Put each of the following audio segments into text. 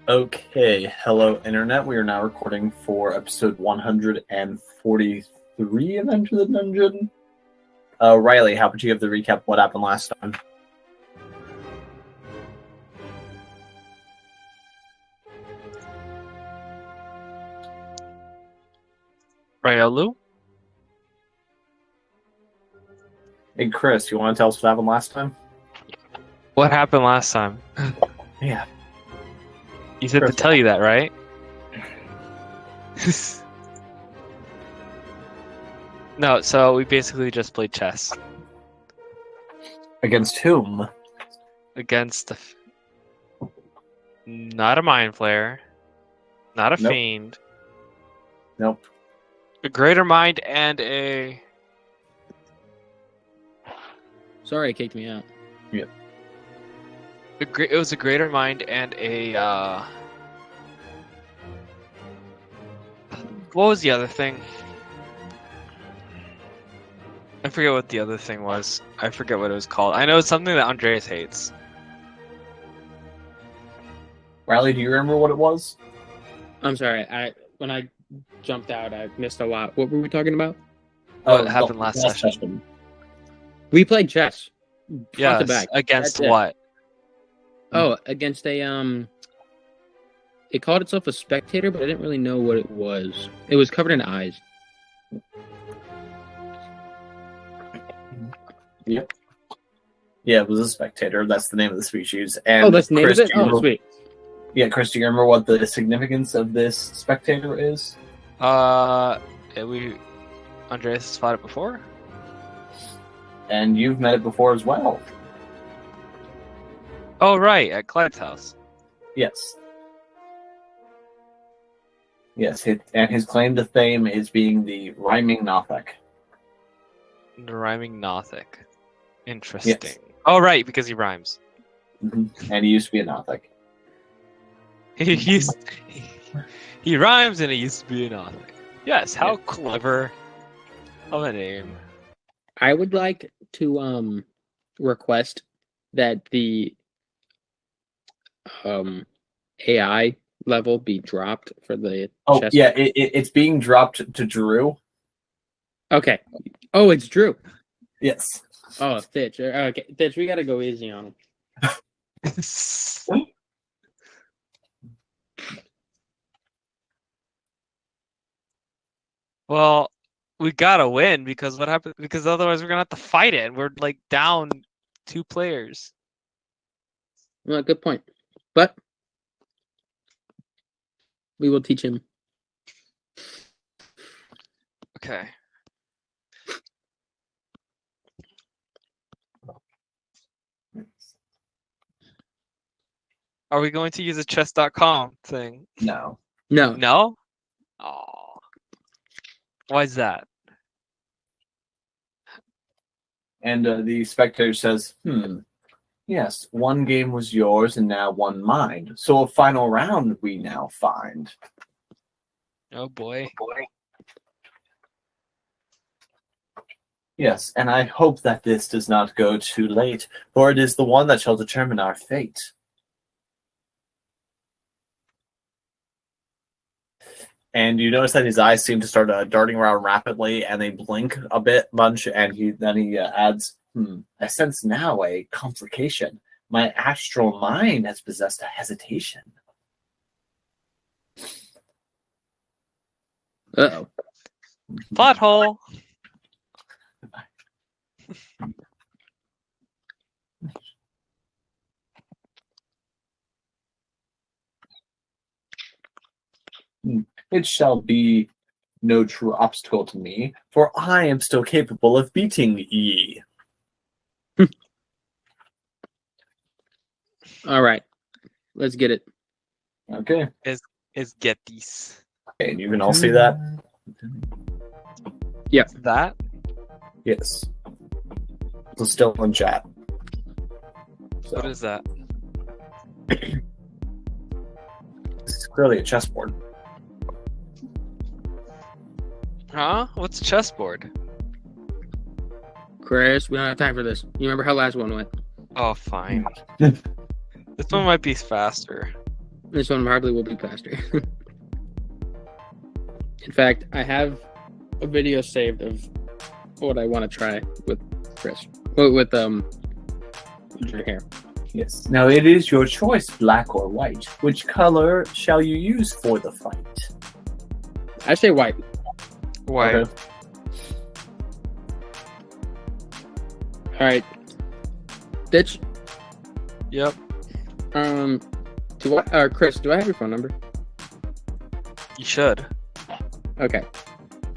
Okay, hello Internet. We are now recording for episode 143 of Enter the Dungeon. Riley, how would you give the recap of what happened last time? Ryalu? Hey Chris, you want to tell us what happened last time? What happened last time? Yeah. You said Chris. to tell you that, right? No, so we basically just played chess Against whom? against not a mind flayer, not a Nope. fiend, Nope. a greater mind, and a. Sorry, it kicked me out. It was a greater mind and a. What was the other thing? I forget what the other thing was. I forget what it was called. I know it's something that Andreas hates. Riley, do you remember what it was? I'm sorry. When I jumped out, I missed a lot. What were we talking about? What happened last session? We played chess. Front to Yes, back. against That's it. what? Oh, against a It called itself a Spectator, but I didn't really know what it was. It was covered in eyes. Yep. Yeah, it was a Spectator. That's the name of the species. And That's the name Chris, of it? do you Oh, remember- sweet. Yeah, Chris, do you remember what the significance of this Spectator is? Andreas has fought it before? And you've met it before as well. Oh, right, at Clyde's house. Yes. Yes, and his claim to fame is being the rhyming notchic. The rhyming Nothic. Interesting. Oh, right, because he rhymes. Mm-hmm. And he used to be a notchic. He rhymes and he used to be a Nothic. Yes, how clever of a name. I would like to request that the AI level be dropped for the Oh, chess. yeah, it's being dropped to Drew. Okay. Oh, it's Drew. Yes. Oh, Thitch. Okay, Thitch, we gotta go easy on him. Well, we gotta win because what happened? Because otherwise we're gonna have to fight it, and we're like down 2 players. Well, good point. But we will teach him. Okay. Are we going to use a chess.com thing? No. No. No? Oh. Why is that? And the Spectator says, yes, one game was yours and now one mine. So a final round we now find. Oh boy. Yes, and I hope that this does not go too late, for it is the one that shall determine our fate. And you notice that his eyes seem to start darting around rapidly, and they blink a bunch, and then he adds, I sense now a complication. My astral mind has possessed a hesitation. Uh-oh. Plot hole. It shall be no true obstacle to me, for I am still capable of beating ye. All right. Let's get it. Okay. Is get these. Okay, and you can all see that? That? Yes. It's still in chat. So, What is that? it's clearly a chessboard. Huh? What's a chessboard? Chris, we don't have time for this. You remember how last one went? Oh, fine. This one might be faster. This one probably will be faster. In fact, I have a video saved of what I want to try with Chris. With your hair. Yes. Now it is your choice, black or white. Which color shall you use for the fight? I say white. White. Okay. All right. Bitch. Yep. Chris, do I have your phone number? You should. Okay.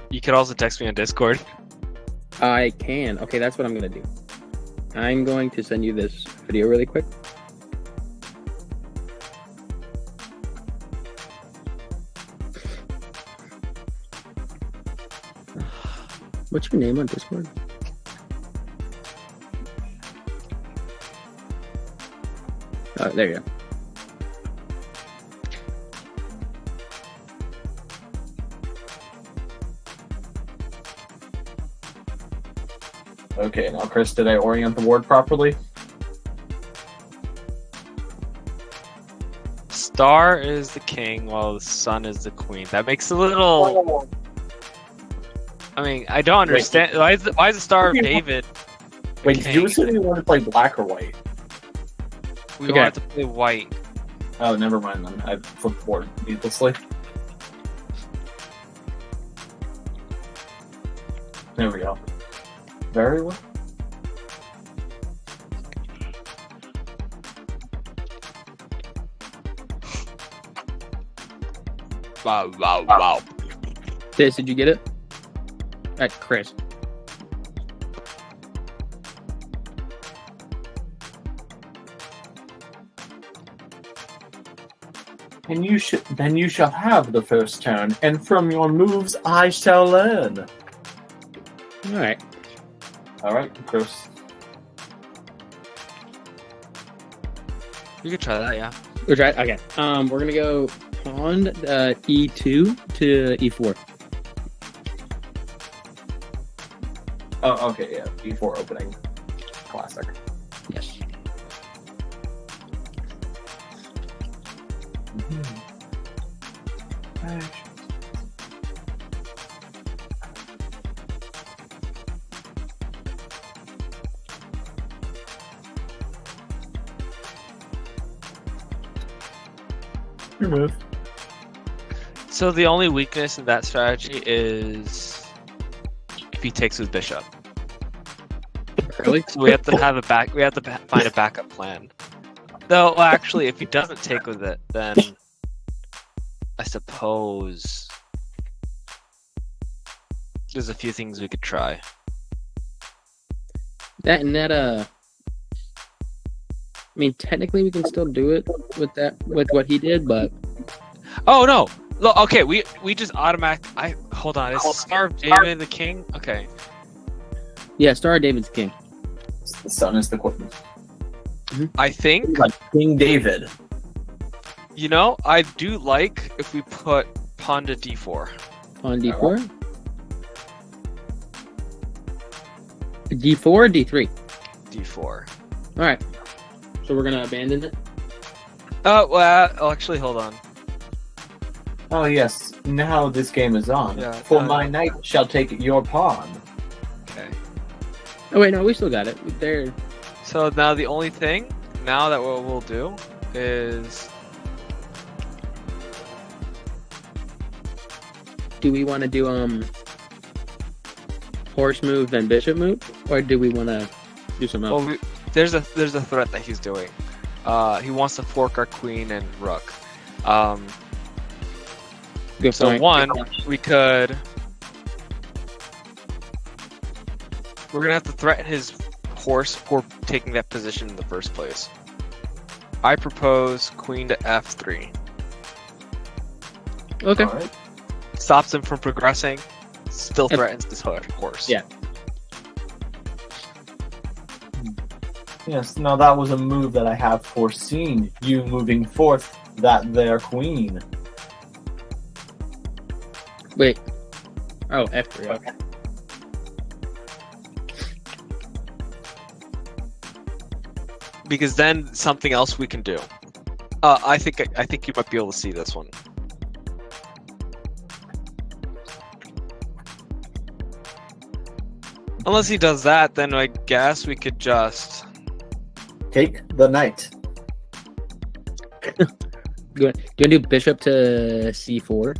You could also text me on Discord. I can. Okay, that's what I'm gonna do. I'm going to send you this video really quick. What's your name on Discord? Oh, there you go. Okay, now Chris, did I orient the board properly? Star is the king, while the sun is the queen. That makes a little. I mean, I don't understand. Why is the Star of David? Wait, did you say you want to play black or white? We Okay. wanted to play white. Oh, never mind then. I flipped the board needlessly. There we go. Very well. Wow. Sis, did you get it? Alright, Chris. And then you shall have the first turn, and from your moves I shall learn. Alright. All right, Chris. You could try that, yeah. We'll try it. Okay. We're gonna go pawn E2 to E4. Oh, okay, yeah. E4 opening. Classic. Yes. Your move. So the only weakness in that strategy is if he takes his bishop. Really? So we have to have find a backup plan. Though, well, actually, if he doesn't take with it, then I suppose there's a few things we could try. I mean, technically, we can still do it with what he did, but Oh no! Look, okay, we just hold on. Is Star of David the king? Okay. yeah, Star of David's king. The sun is the queen. I think Like King David. I do like if we put pawn to d4. On D4. D4 or D3? D4. Alright. So we're gonna abandon it? Actually, hold on. Oh yes, now this game is on. Yeah, For my knight shall take your pawn. Okay. Oh wait, no, we still got it. There. So now the only thing that what we'll do is Do we want to do horse move then bishop move, or do we want to do something else? well, there's a threat that he's doing. He wants to fork our queen and rook. Good So point. one, we're gonna have to threaten his horse for taking that position in the first place. I propose queen to f3. Okay. All right. Stops him from progressing. Still threatens his horse. Yeah. Yes, now that was a move that I have foreseen. You moving forth that their queen. Wait. Oh, F3. Okay. Because then something else we can do. I think you might be able to see this one. Unless he does that, then I guess we could just Take the knight. Do you want to do bishop to c4?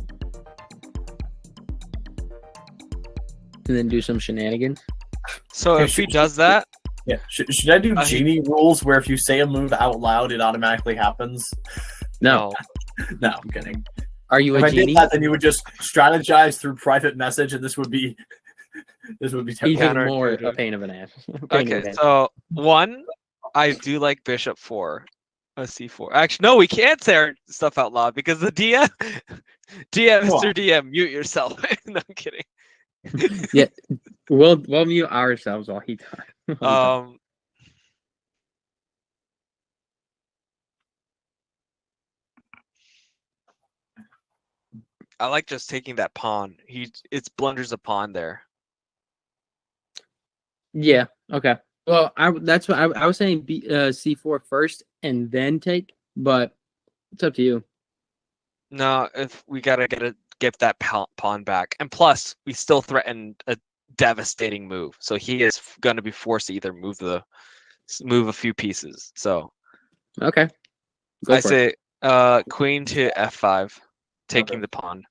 And then do some shenanigans? So Okay, if he does that, Yeah. Should I do genie rules where if you say a move out loud, it automatically happens? No. No, I'm kidding. Are you If a I genie? did that, then you would just strategize through private message, and this would be terrible. Even more a pain of an ass. okay. So 1, I do like bishop 4, a c4. Actually, no, we can't say our stuff out loud because the DM, Mr. DM, mute yourself. No, I'm kidding. Yeah, we'll mute ourselves while he talks. I like just taking that pawn. It's blunders a pawn there. Yeah. Okay. Well, that's what I was saying. C4 first and then take, but it's up to you. No, if we gotta get that pawn back, and plus we still threaten a devastating move, so he is going to be forced to either move a few pieces. So okay, I say queen to f5, taking the pawn.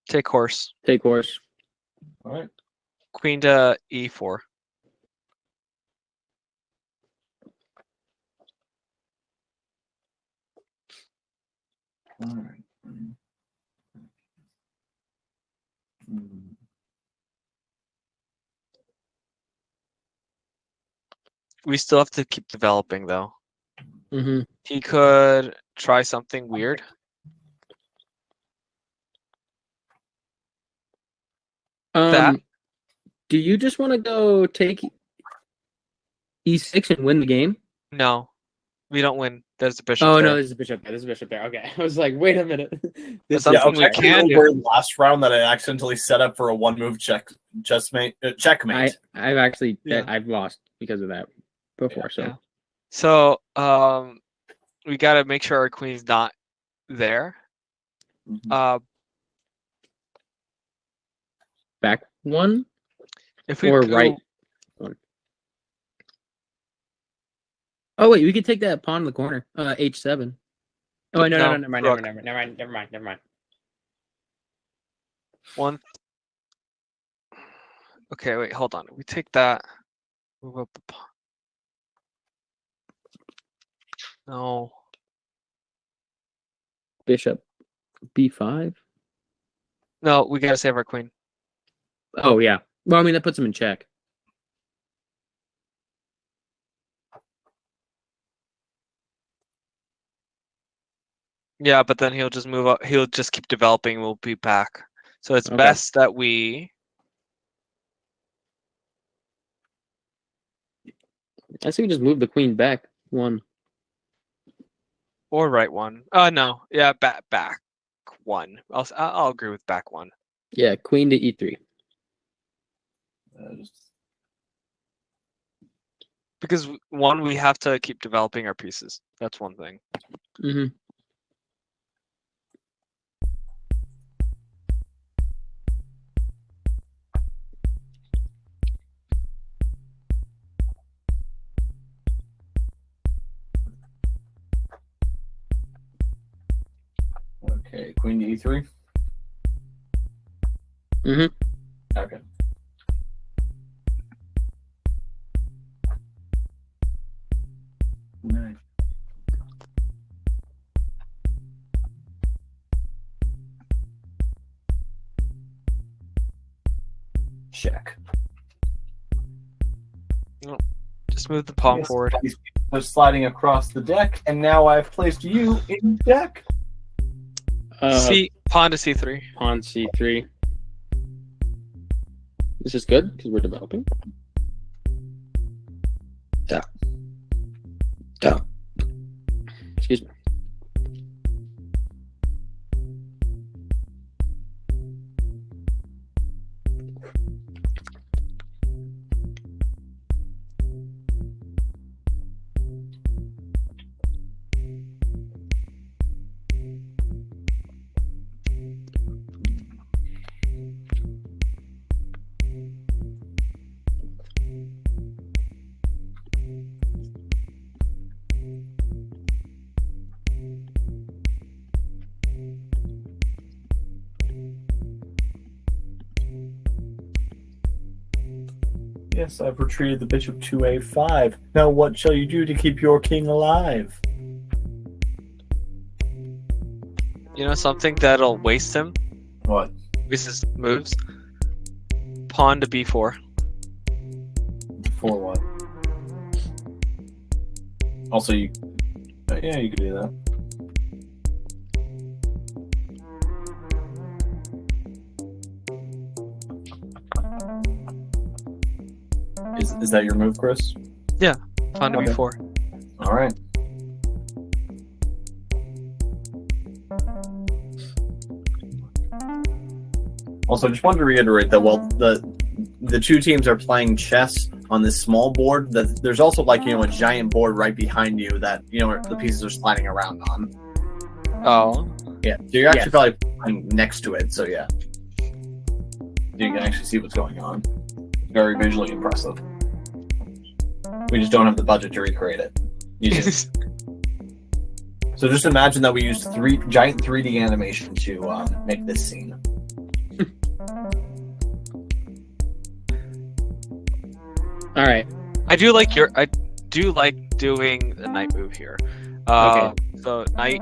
Take horse. Take horse. All right. Queen to e4. All right. We still have to keep developing, though. Mm-hmm. He could try something weird. Do you just want to go take e6 and win the game? No, we don't win. There's a bishop. Oh there. no, there's a bishop there. There's a bishop there. Okay, I was like, wait a minute. There's something we can do. Last round that I accidentally set up for a 1-move checkmate. I've actually I've lost because of that before. So we got to make sure our queen's not there. Mm-hmm. Back one, if we or right one. Oh wait, we could take that pawn in the corner. H7. Oh no, never mind. One. Okay, wait, hold on. We take that. Move up the pawn. No. Bishop B5. No, we gotta save our queen. Oh yeah. Well, I mean that puts him in check. Yeah, but then he'll just move up. He'll just keep developing. We'll be back. So it's best that we. I say we just move the queen back one. Or right one. No. Yeah, back one. I'll agree with back one. Yeah, queen to e3. Because one, we have to keep developing our pieces. That's one thing. Mm-hmm. Okay, queen to e3. Mm-hmm. Okay. Nice. Check. No, just move the pawn forward. They're sliding across the deck, and now I've placed you in deck. Pawn to c3. Pawn c3. This is good because we're developing. Yeah. Yeah. Excuse me. Yes, I've retreated the bishop to a5. Now what shall you do to keep your king alive? You know something that'll waste him? What? Waste his moves? Pawn to b4. For what? Also, you... yeah, you could do that. Is that your move, Chris? Yeah, pawn to Okay. b4. All right. Also, just wanted to reiterate that while the two teams are playing chess on this small board, that there's also like a giant board right behind you that the pieces are sliding around on. Oh. Yeah, so you're actually Yes. probably playing next to it. So yeah, you can actually see what's going on. Very visually impressive. We just don't have the budget to recreate it. You do. So just imagine that we used giant 3D animation to make this scene. All right. I do like doing the knight move here. Okay. So knight.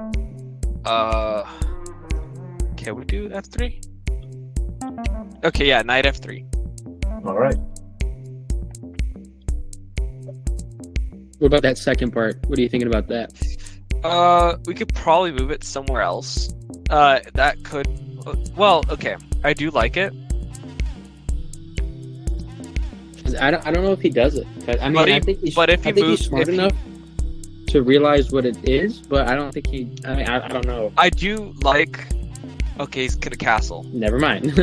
Can we do f3? Okay, yeah, knight f3. All right. What about that second part? What are you thinking about that? We could probably move it somewhere else. That could. Well, okay. I do like it. 'Cause I don't know if he does it. I mean, I think he's smart enough to realize what it is, but I don't think he. I mean, I don't know. I do like. Okay, he's gonna castle. Never mind.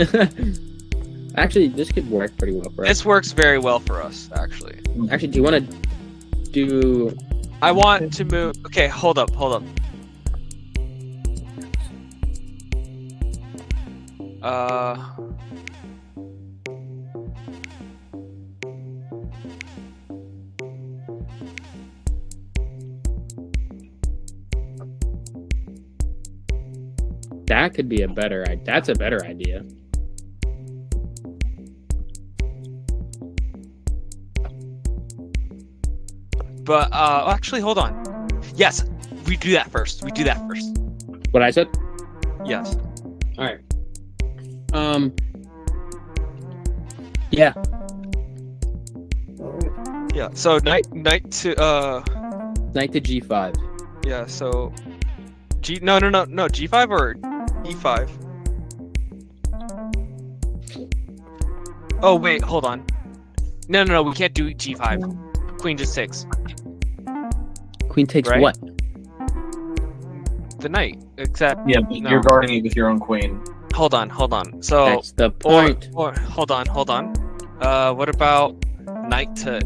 Actually, this could work pretty well for us. This works very well for us, actually. Actually, do you want to do? I want to move. Okay, hold up. That could be a better. That's a better idea. But actually, hold on. Yes, we do that first. What I said. Yes. All right. Yeah. Yeah. So knight to Knight to G5. yeah. So no G5 or E5. Oh wait, hold on. No, we can't do G5. Queen just takes. Queen takes Right? what? The knight, except Yeah, but No. you're guarding it with your own queen. hold on. So That's the point. or hold on. What about knight to?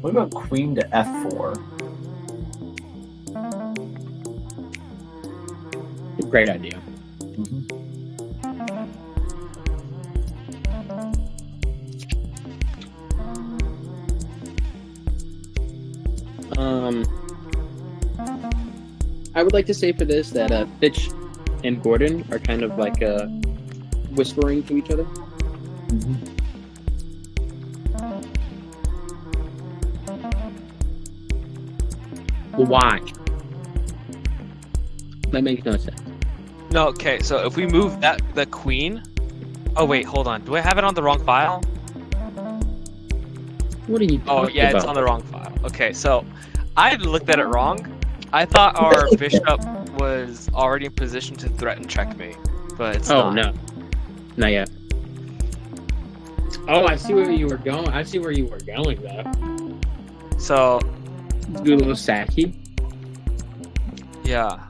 What about queen to f4? Great idea. I would like to say for this that Fitch and Gordon are kind of like whispering to each other. Why? That makes no sense. No, okay. So if we move the queen. Oh wait, hold on. Do I have it on the wrong file? What are you talking Oh yeah, about? it's on the wrong file. Okay, so I looked at it wrong. I thought our bishop was already in position to threaten checkmate, but it's Oh not. no, not yet. Oh, I see where you were going. I see where you were going though. So Do a little sacky. yeah,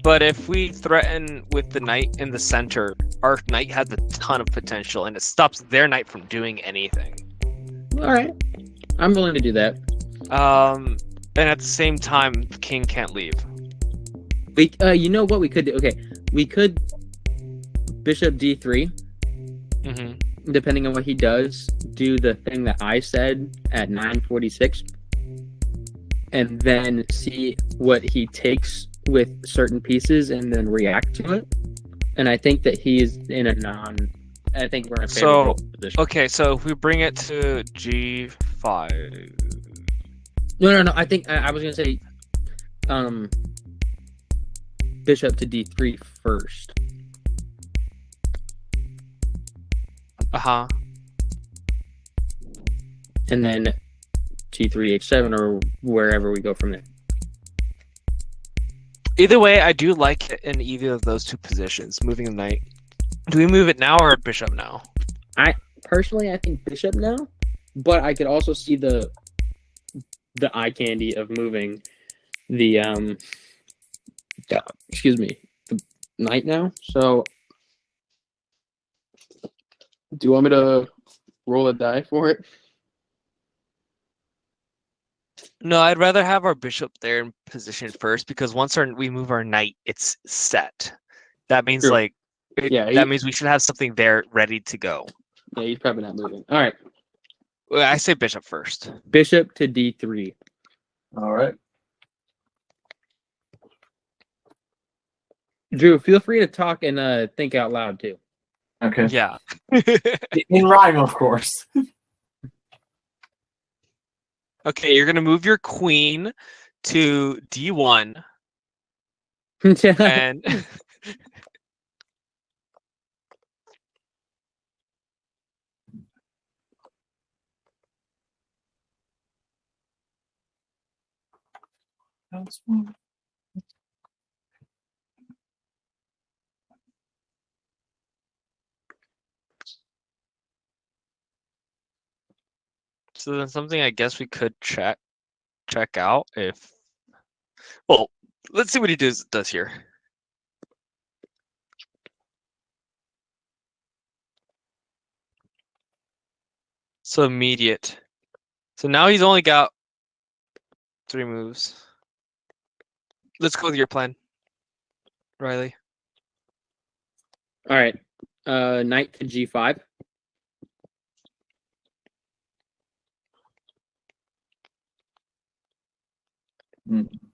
but if we threaten with the knight in the center, our knight has a ton of potential, and it stops their knight from doing anything. All right, I'm willing to do that. And at the same time, the king can't leave. We, you know what we could do? Okay, we could bishop d3. Mm-hmm. Depending on what he does, do the thing that I said at 9:46, and then see what he takes with certain pieces, and then react to it. And I think that he's in a non. I think we're in a favorable position. Okay, so if we bring it to g5. No. I think I was gonna say, bishop to d3 first. Uh-huh. And then g3 h7 or wherever we go from there. Either way, I do like it in either of those two positions, moving the knight. Do we move it now or bishop now? Personally, I think bishop now, but I could also see the eye candy of moving the the knight now. So, do you want me to roll a die for it? No, I'd rather have our bishop there in position first, because once we move our knight, it's set. That means True. like Yeah, that means we should have something there ready to go. Yeah, he's probably not moving. All right, Well, I say bishop first. bishop to d3. All right. Drew, feel free to talk and think out loud too. Okay. Yeah. In rhyme, of course. Okay, you're gonna move your queen to d1 and so then something I guess we could check out if. Well, let's see what he does here. So immediate. So now he's only got 3 moves. Let's go with your plan, Riley. All right, knight to g5.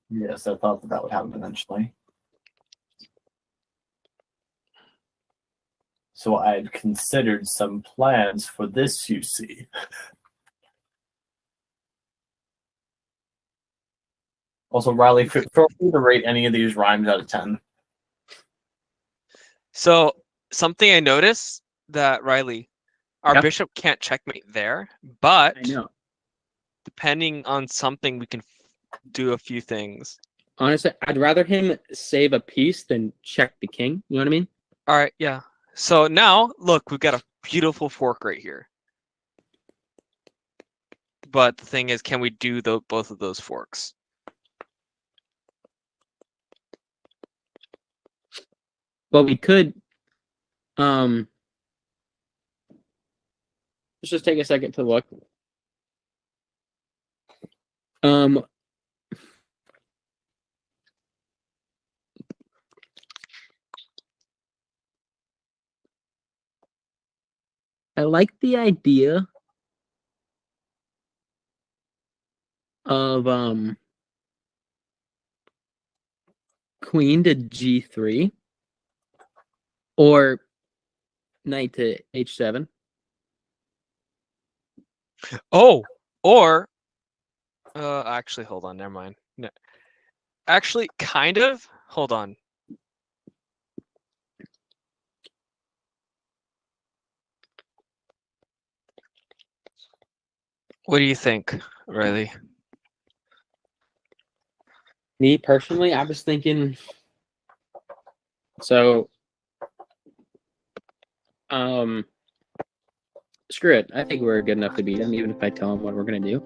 Yes, I thought that would happen eventually. So I had considered some plans for this, you see. Also, Riley, feel free to rate any of these rhymes out of 10. So something I noticed that Riley, our Yeah. bishop can't checkmate there, but I know. depending on something, we can do a few things. Honestly, I'd rather him save a piece than check the king. You know what I mean? All right, yeah. So now, look, we've got a beautiful fork right here. But the thing is, can we do both of those forks? Well, we could. Let's just take a second to look. I like the idea of queen to g3 or knight to h7. Oh, or actually, hold on, never mind. No. Actually, kind of. Hold on. What do you think, Riley? Me personally, I was thinking. So, screw it. I think we're good enough to beat him, even if I tell him what we're gonna do.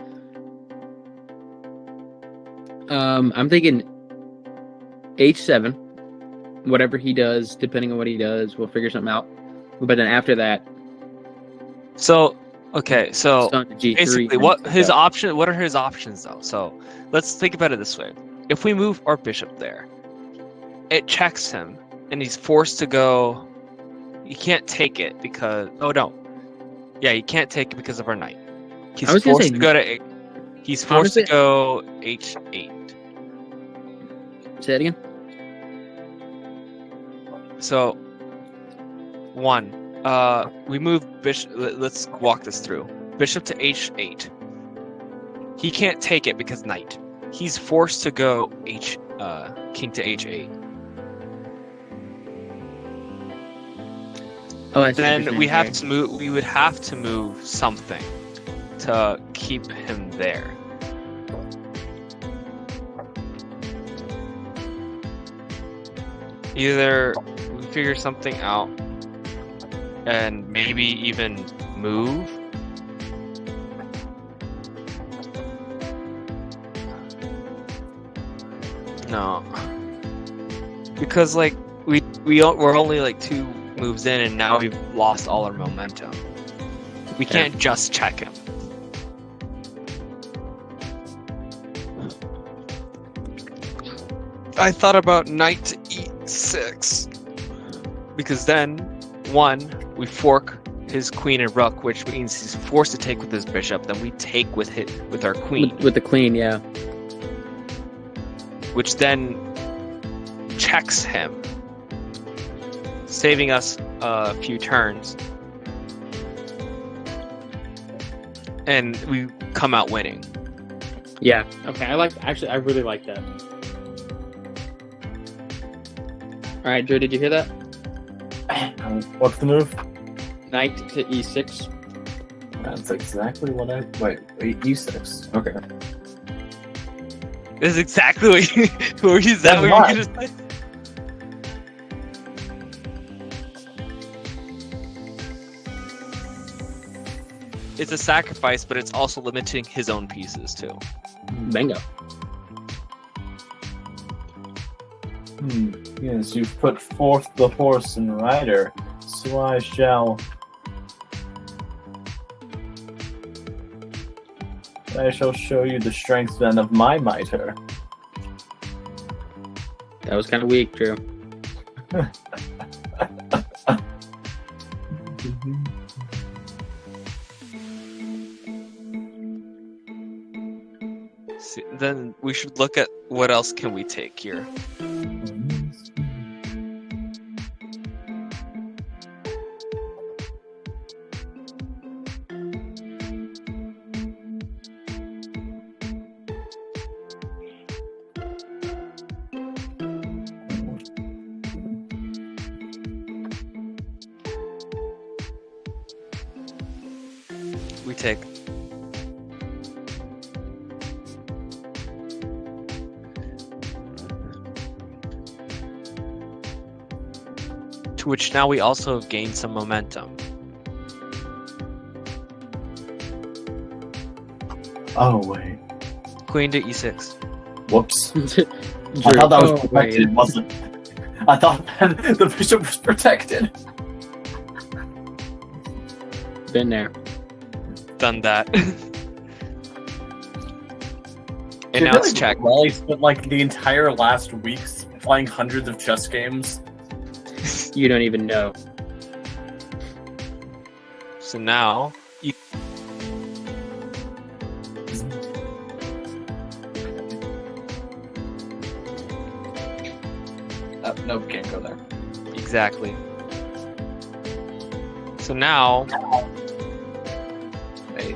I'm thinking H7. Whatever he does, depending on what he does, we'll figure something out. But then after that, So okay, so it's on to G3. basically, what are his options though? So let's think about it this way: if we move our bishop there, it checks him, and he's forced to go. He can't take it because he can't take it because of our knight. He's I was gonna forced say- to go to. He's forced to go H8. Say it again. So, we move bishop. Let's walk this through. Bishop to H8. He can't take it because knight. He's forced to go king to H8. Oh, I see what Then you're we saying have to move. We would have to move something to keep him there. Either we figure something out and maybe even move. No. Because like we're only like 2 moves in and now we've lost all our momentum. We can't just check him. I thought about knight to e6 because then we fork his queen and rook, which means he's forced to take with his bishop. Then we take with our queen, with the queen, yeah. which then checks him, saving us a few turns, and we come out winning. Yeah. Okay. I really like that. All right, Joe, did you hear that? What's the move? Knight to e6. That's exactly what I... Wait, e6. Okay. This is exactly what you... Is that what you were just saying? It's a sacrifice, but it's also limiting his own pieces, too. Bingo. Yes, you've put forth the horse and rider, so I shall show you the strength then of my mitre. That was kind of weak, Drew. See, then we should look at what else can we take here. We take to which now we also gain some momentum. Oh, wait. Queen to e6. Whoops. Drew, I thought that was oh, protected, wait. wasn't. I thought the bishop was protected. Been there. Done that. And Dude, now it's check. Raleigh spent like the entire last weeks playing hundreds of chess games. You don't even know. So now you Nope, can't go there. exactly. So now Wait.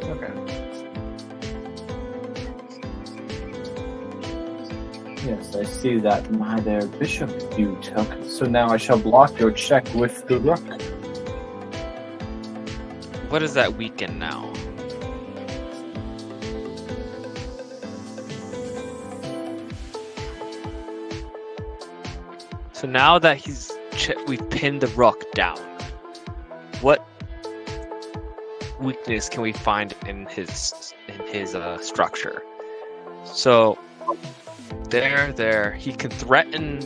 Okay. Yes, I see that my there bishop you took, so now I shall block your check with the rook. What does that weaken now? So now that we've pinned the rook down, what weakness can we find in his structure? So there, he can threaten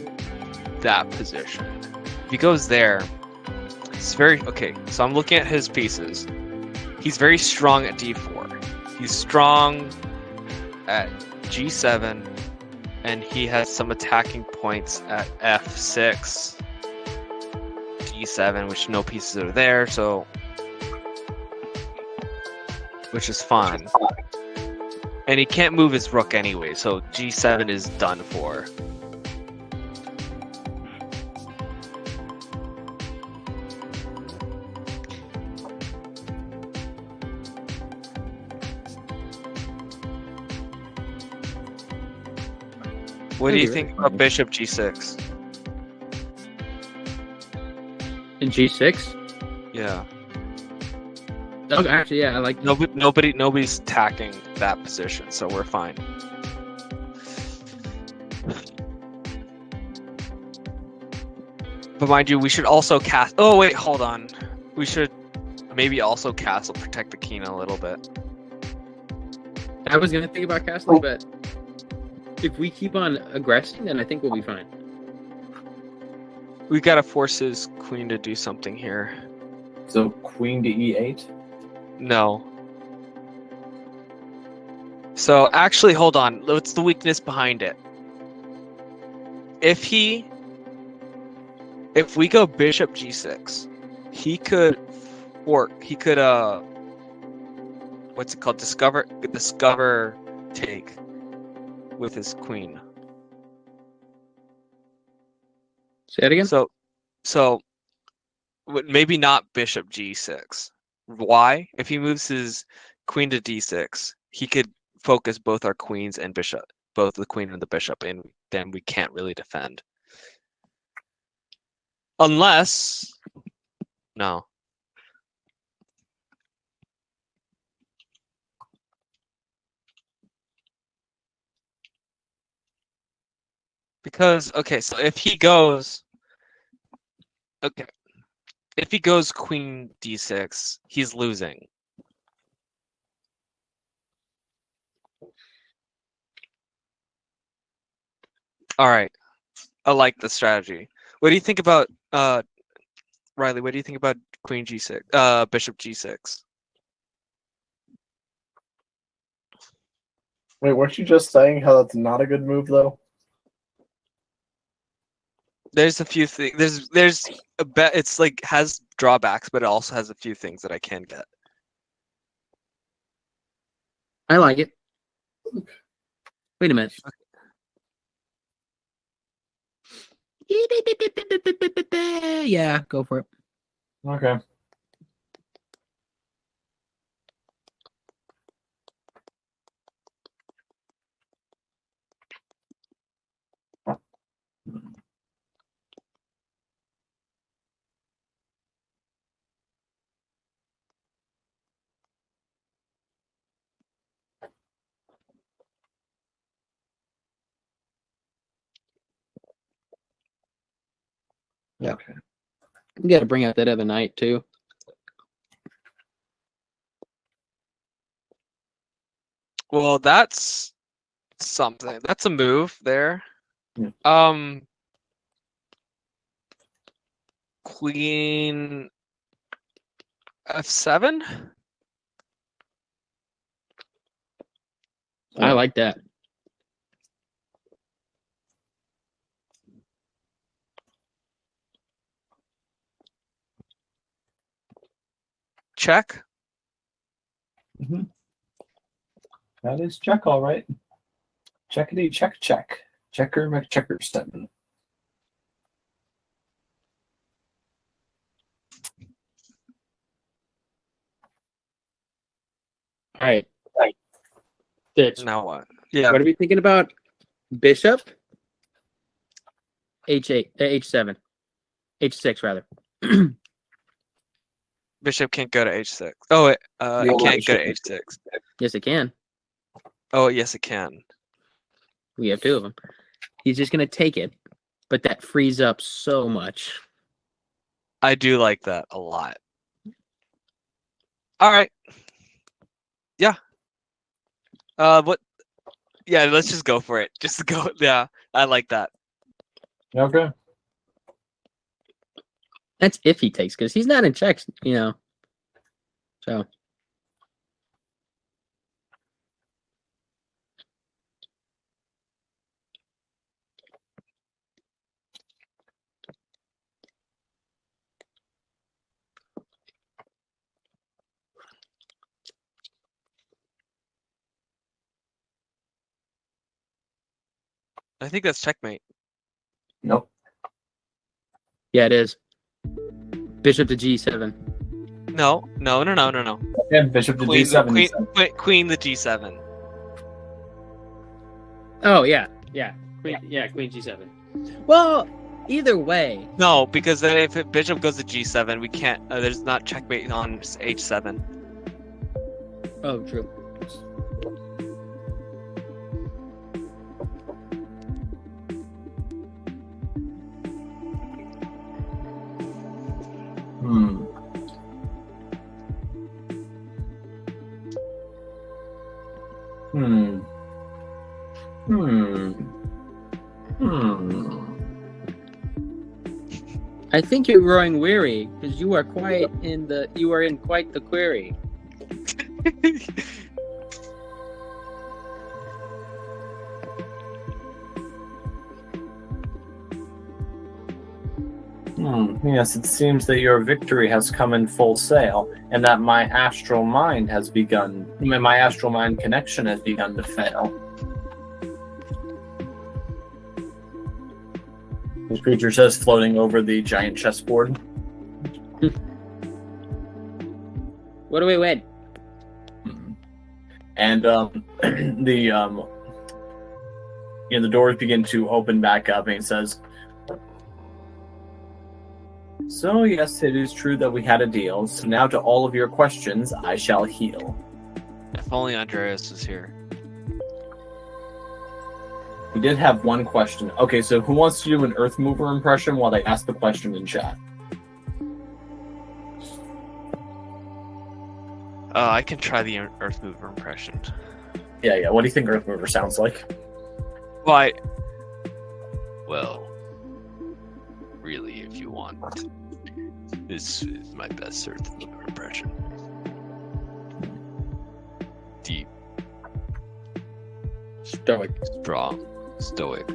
that position. If he goes there, it's very okay. So I'm looking at his pieces. He's very strong at d4. He's strong at g7, and he has some attacking points at f6, d7, which no pieces are there, so which is fine. And he can't move his rook anyway, so g7 is done for. What do you think about bishop g6? In g6? Yeah. Oh, actually, yeah, I like. Nobody's attacking that position, so we're fine. But mind you, we should also cast. Oh wait, hold on. We should maybe also castle protect the king a little bit. I was gonna think about castling, but if we keep on aggressing, then I think we'll be fine. We gotta force his queen to do something here. So queen to e8? No. So actually, hold on. What's the weakness behind it? If we go bishop g6, he could what's it called? Discover take with his queen. Say it again. So maybe not bishop g6. Why? If he moves his queen to d6, he could focus both our queens and bishop, both the queen and the bishop, and then we can't really defend. Unless, no. Because, okay, so if he goes queen d6, he's losing. All right. I like the strategy. What do you think about Riley? What do you think about queen g6, bishop g6? Wait, weren't you just saying how that's not a good move, though? There's a few things. There's a bet. It's like has drawbacks, but it also has a few things that I can get. I like it. Wait a minute. Yeah, go for it. Okay. Yeah. Okay. You got to bring out that other knight too. Well, that's something. That's a move there. Yeah. Queen f7. I like that. Check. Mm-hmm. That is check, all right. Checkity check check. Checker McCheckerson. All right. Ditch. Now what? Yeah. What are we thinking about? Bishop? H8, H7, H6 rather. Bishop can't go to H6. Oh, it The can't go to bishop. H6. Yes, it can. Oh, yes, it can. We have two of them. He's just gonna take it, but that frees up so much. I do like that a lot. All right. Yeah. What? Yeah, let's just go for it. Just go. Yeah, I like that. Okay. That's if he takes, because he's not in checks, So I think that's checkmate. Nope. yeah, it is. Bishop to G7. No. Yeah, bishop to Queen, D7. queen the G7. Oh yeah. Queen G7. Well, either way. No, because then if bishop goes to G7, we can't. There's not checkmate on H7. Oh, true. Hmm. Hmm. Hmm. Hmm. I think you're growing weary because you are in quite the query. Yes, it seems that your victory has come in full sail, and that my astral mind connection has begun to fail. This creature says, floating over the giant chessboard. What do we win? And the doors begin to open back up, and it says, "So yes, it is true that we had a deal. So now to all of your questions, I shall heal." If only Andreas was here. We did have one question. Okay, so who wants to do an Earth Mover impression while they ask the question in chat? I can try the Earth Mover impression. Yeah. What do you think Earth Mover sounds like? Why? Well, really, if you want, this is my best Earth Mover impression. Deep, Stoic. strong, stoic.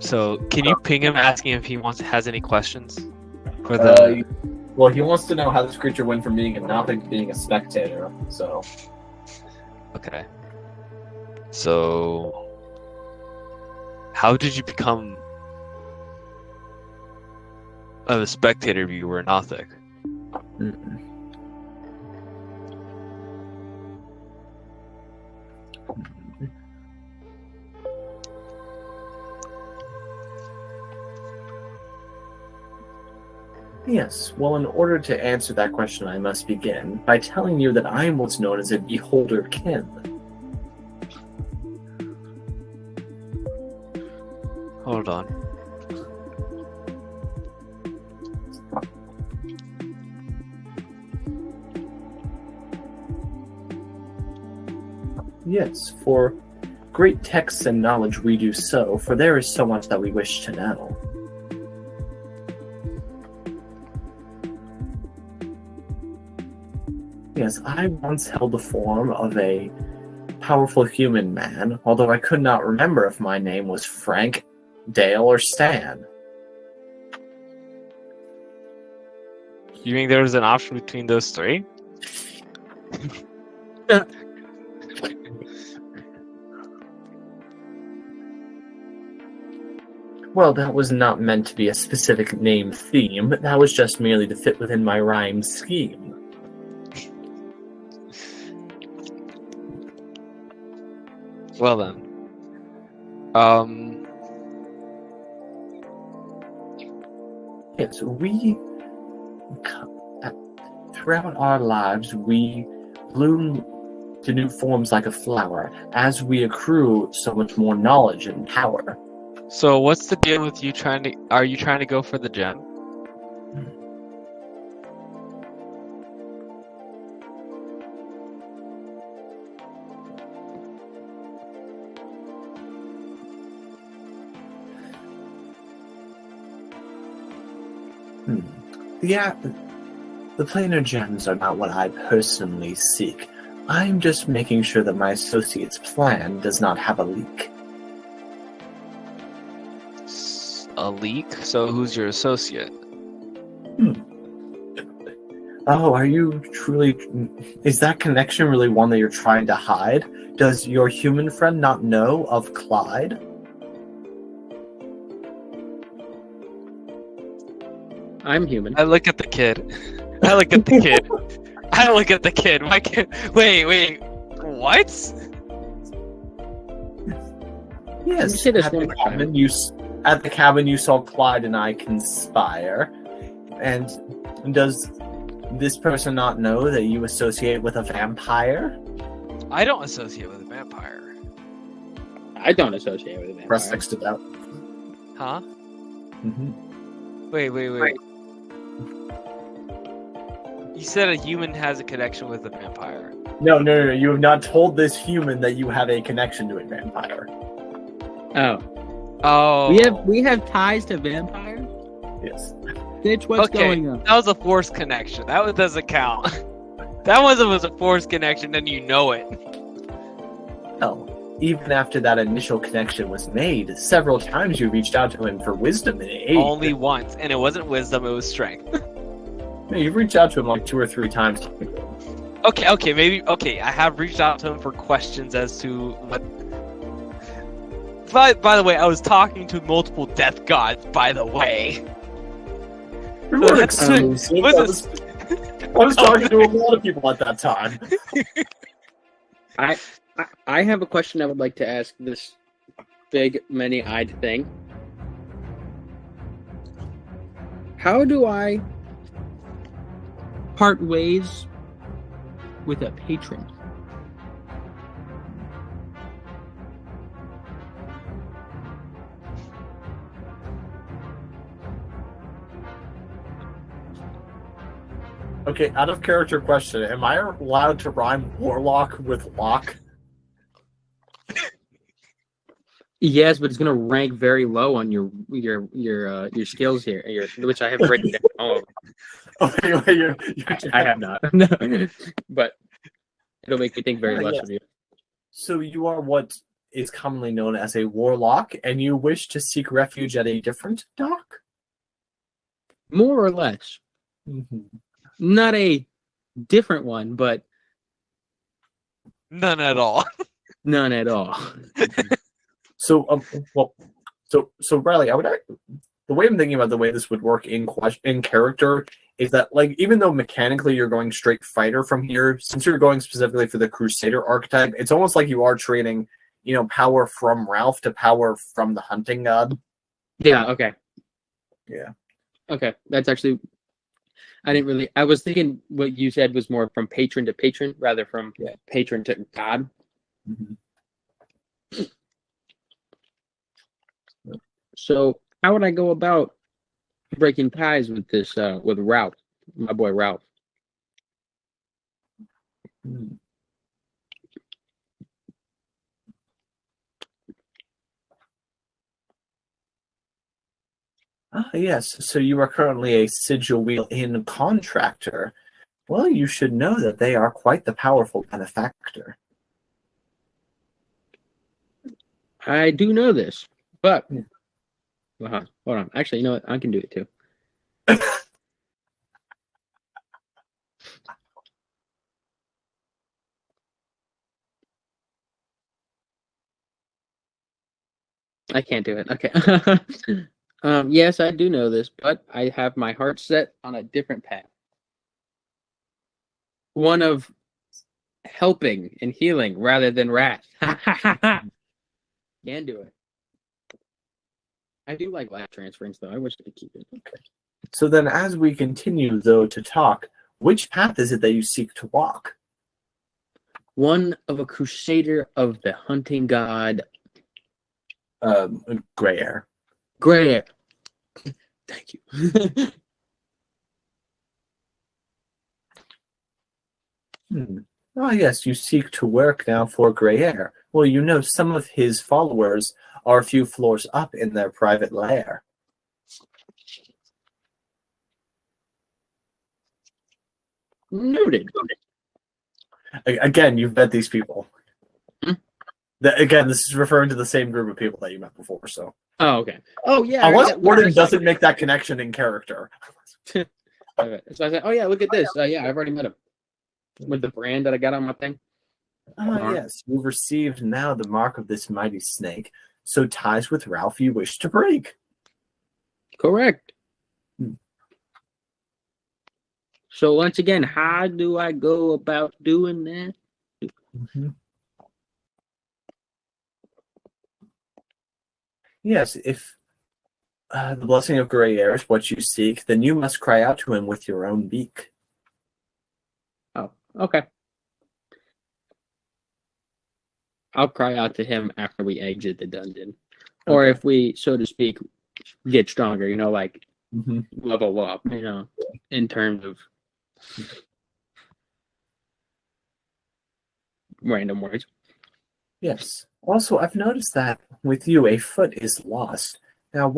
So can you ping him asking if he has any questions for the? Well, he wants to know how this creature went from being a notchic to being a spectator. So. Okay. So, how did you become a spectator if you were a nothic? Yes, well, in order to answer that question, I must begin by telling you that I am what's known as a beholder kin. Hold on. Yes, for great texts and knowledge we do so, for there is so much that we wish to know. Yes, I once held the form of a powerful human man, although I could not remember if my name was Frank, Dale, or Stan. You think there was an option between those three? Well, that was not meant to be a specific name theme. That was just merely to fit within my rhyme scheme. Well then. Yes, throughout our lives, we bloom to new forms like a flower as we accrue so much more knowledge and power. So what's the deal with you trying to? Are you trying to go for the gem? Yeah, the planar gems are not what I personally seek. I'm just making sure that my associate's plan does not have a leak. A leak? So who's your associate? Oh, are you truly... Is that connection really one that you're trying to hide? Does your human friend not know of Clyde? I'm human. I look at the kid. I look at the kid. I look at the kid. My kid. Wait. What? Yes, say this at one the more time. cabin, at the cabin you saw Clyde and I conspire. And does this person not know that you associate with a vampire? I don't associate with a vampire. I don't associate with a vampire. Press next to that. Huh? Mm-hmm. Wait. You said a human has a connection with a vampire. No. You have not told this human that you have a connection to a vampire. Oh. We have ties to vampire? Yes. Bitch, what's Okay, going on? that was a forced connection. That one doesn't count. That one was a forced connection, and you know it. No. Even after that initial connection was made, several times you reached out to him for wisdom and aid. Only once, and it wasn't wisdom; it was strength. No, you've reached out to him like 2 or 3 times. Okay. I have reached out to him for questions as to what. By the way, I was talking to multiple death gods. By the way. We weren't That's- exclusive. was I was talking to a lot of people at that time. I have a question I would like to ask this big, many-eyed thing. How do I part ways with a patron? Okay, out of character question, am I allowed to rhyme warlock with lock? Yes, but it's gonna rank very low on your skills here, which I have written down. Oh, wait, you're I have not. No, but it'll make me think very less yes. of you. So you are what is commonly known as a warlock, and you wish to seek refuge at a different dock? More or less, Mm-hmm. not a different one, but None at all. none at all. So, so Riley, the way I'm thinking about the way this would work in character is that, like, even though mechanically you're going straight fighter from here, since you're going specifically for the Crusader archetype, it's almost like you are trading, power from Ralph to power from the hunting god. Yeah. Okay. Yeah. Okay. That's actually. I was thinking what you said was more from patron to patron rather from patron to god. Mm-hmm. So how would I go about breaking ties with this with Ralph, my boy Ralph? Mm. Ah, yes. So you are currently a sigil wheel in contractor. Well, you should know that they are quite the powerful benefactor. I do know this, but hold on. Actually, you know what? I can do it too. I can't do it. Okay. Yes, I do know this, but I have my heart set on a different path. One of helping and healing rather than wrath. Can do it. I do like laugh transference, though. I wish I could keep it. So then, as we continue, though, to talk, which path is it that you seek to walk? One of a crusader of the hunting god. Gray hair. Gray. Thank you. Oh, yes, you seek to work now for Gray Hair. Well, you know some of his followers are a few floors up in their private lair. Noted. Again, you've met these people. Hmm? Again, this is referring to the same group of people that you met before, so. Oh, okay. Oh, yeah. Unless Warden doesn't make that connection in character. Okay. So I said, oh, yeah, look at this. Yeah, I've already met him. With the brand that I got on my thing. Yes, you've received now the mark of this mighty snake, so ties with Ralph you wish to break. Correct. So once again, how do I go about doing that? Yes, if the blessing of Gray Air is what you seek, then you must cry out to him with your own beak. Oh, okay. I'll cry out to him after we exit the dungeon. Or if we, so to speak, get stronger, like level up, in terms of random words. Yes. Also, I've noticed that with you, a foot is lost. Now,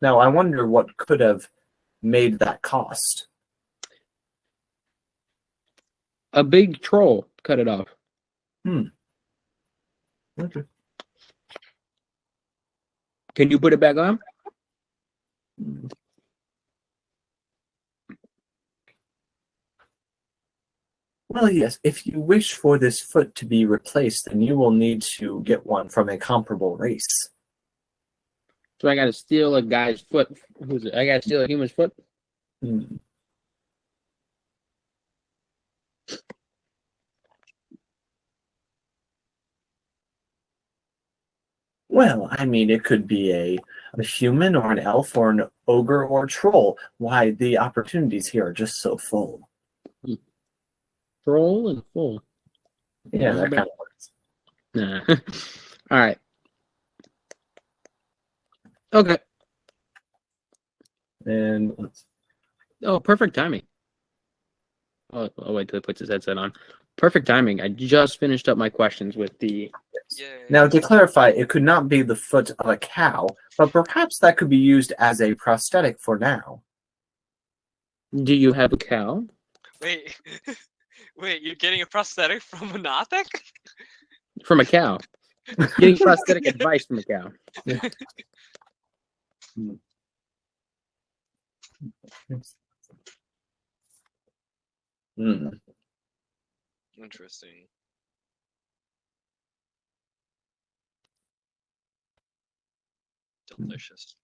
I wonder what could have made that cost. A big troll cut it off. Okay. Can you put it back on? Well, yes. If you wish for this foot to be replaced, then you will need to get one from a comparable race. So I got to steal a guy's foot. I got to steal a human's foot? Well, I mean, it could be a human or an elf or an ogre or a troll. Why, the opportunities here are just so full. Troll and full. Yeah, that kind of works. Nah. All right. Okay. And oh, perfect timing. Oh, I'll wait till he puts his headset on. Perfect timing. I just finished up my questions with the... Now, to clarify, it could not be the foot of a cow, but perhaps that could be used as a prosthetic for now. Do you have a cow? Wait, you're getting a prosthetic from a notchic? From a cow. Getting prosthetic advice from a cow. Interesting. Delicious.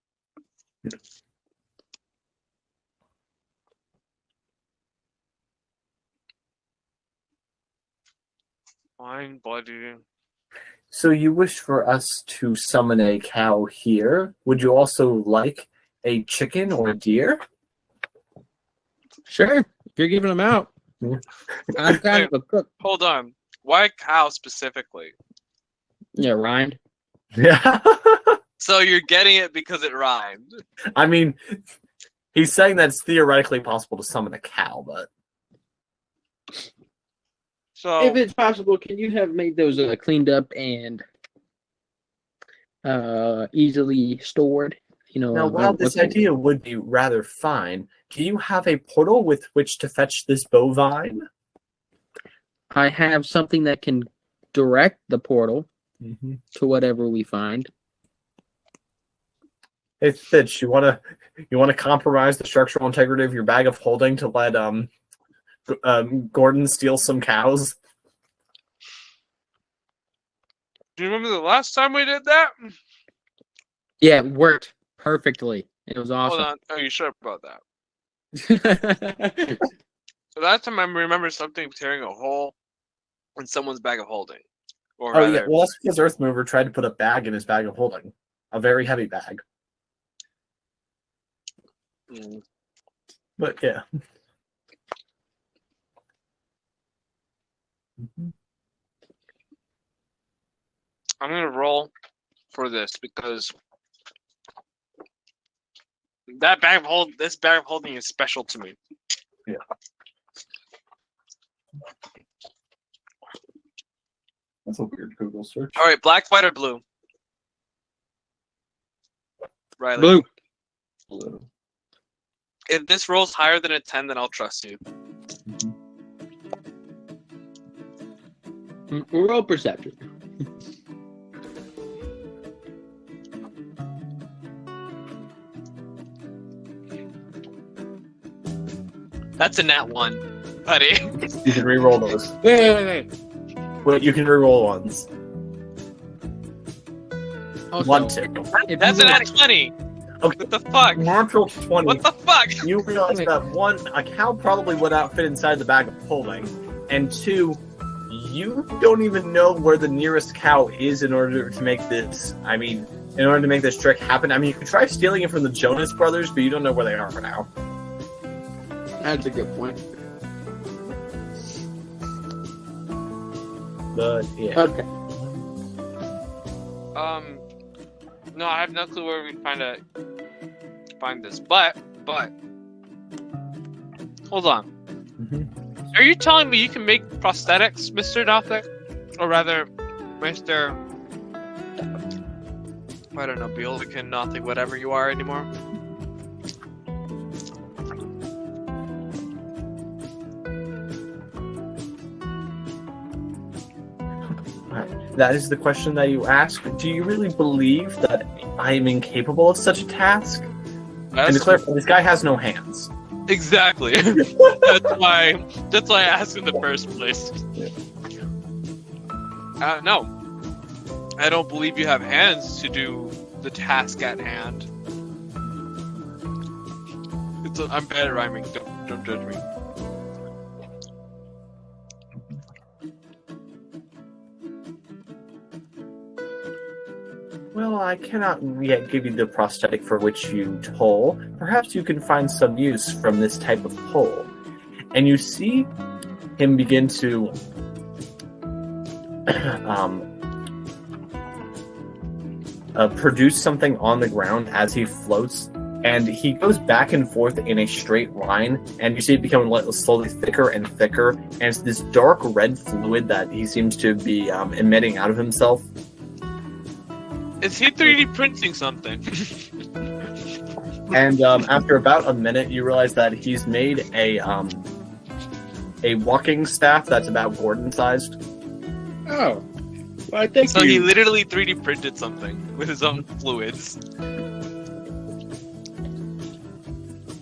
Fine, buddy. So you wish for us to summon a cow here? Would you also like a chicken or a deer? Sure. If you're giving them out. I'm kind of a cook. Hold on. Why cow specifically? Yeah, rhymed. Yeah. So you're getting it because it rhymed. I mean, he's saying that it's theoretically possible to summon a cow, but... So if it's possible, can you have made those cleaned up and easily stored? Now, while this idea would be rather fine, do you have a portal with which to fetch this bovine? I have something that can direct the portal to whatever we find. Hey, Fitch, you want to compromise the structural integrity of your bag of holding to let Gordon steal some cows? do you remember the last time we did that? Yeah, it worked perfectly. It was Hold awesome. on. Are you sure about that? So last time I remember something tearing a hole in someone's bag of holding. Or Oh rather, yeah, well that's because Earthmover tried to put a bag in his bag of holding, a very heavy bag. But yeah. I'm gonna roll for this because this bag of holding is special to me. Yeah. That's a weird Google search. All right, black, white, or blue? Riley. Blue. Blue. If this rolls higher than a 10, then I'll trust you. Roll perception. That's a nat 1, buddy. You can re-roll those. Wait. Wait, you can re-roll ones. Also, 1, 2. That's a nat 20. Okay. What the fuck? Natural 20. What the fuck? You realize that 1, a cow probably would not fit inside the bag of holding, and 2, you don't even know where the nearest cow is in order to make this. I mean, in order to make this trick happen. I mean, you could try stealing it from the Jonas Brothers, but you don't know where they are for now. That's a good point. But yeah. Okay. No, I have no clue where we find this. But, hold on. Mm-hmm. Are you telling me you can make prosthetics, Mr. Nothic? Or rather, Mr. I don't know, Biolican, Nothic, whatever you are anymore? That is the question that you ask. Do you really believe that I am incapable of such a task? And to clarify, this guy has no hands. Exactly. That's why I asked in the first place. No. I don't believe you have hands to do the task at hand. I'm bad at rhyming. Don't judge me. Well, I cannot yet give you the prosthetic for which you toll. Perhaps you can find some use from this type of pole. And you see him begin to produce something on the ground as he floats, and he goes back and forth in a straight line, and you see it becoming slowly thicker and thicker, and it's this dark red fluid that he seems to be emitting out of himself. Is he 3D printing something? And after about a minute, you realize that he's made a walking staff that's about Gordon-sized. Oh. Well, I think so he literally 3D printed something with his own fluids.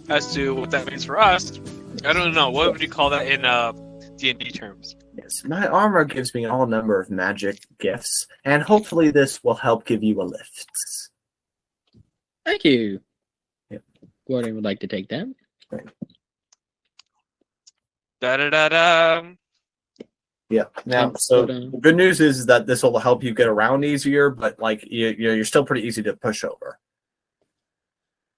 As to what that means for us, I don't know. What would you call that in D&D terms? Yes, my armor gives me all number of magic gifts, and hopefully this will help give you a lift. Thank you. Yep. Gordon would like to take that. Da-da-da-da. Yeah. Now, so the good news is that this will help you get around easier, but like you're still pretty easy to push over.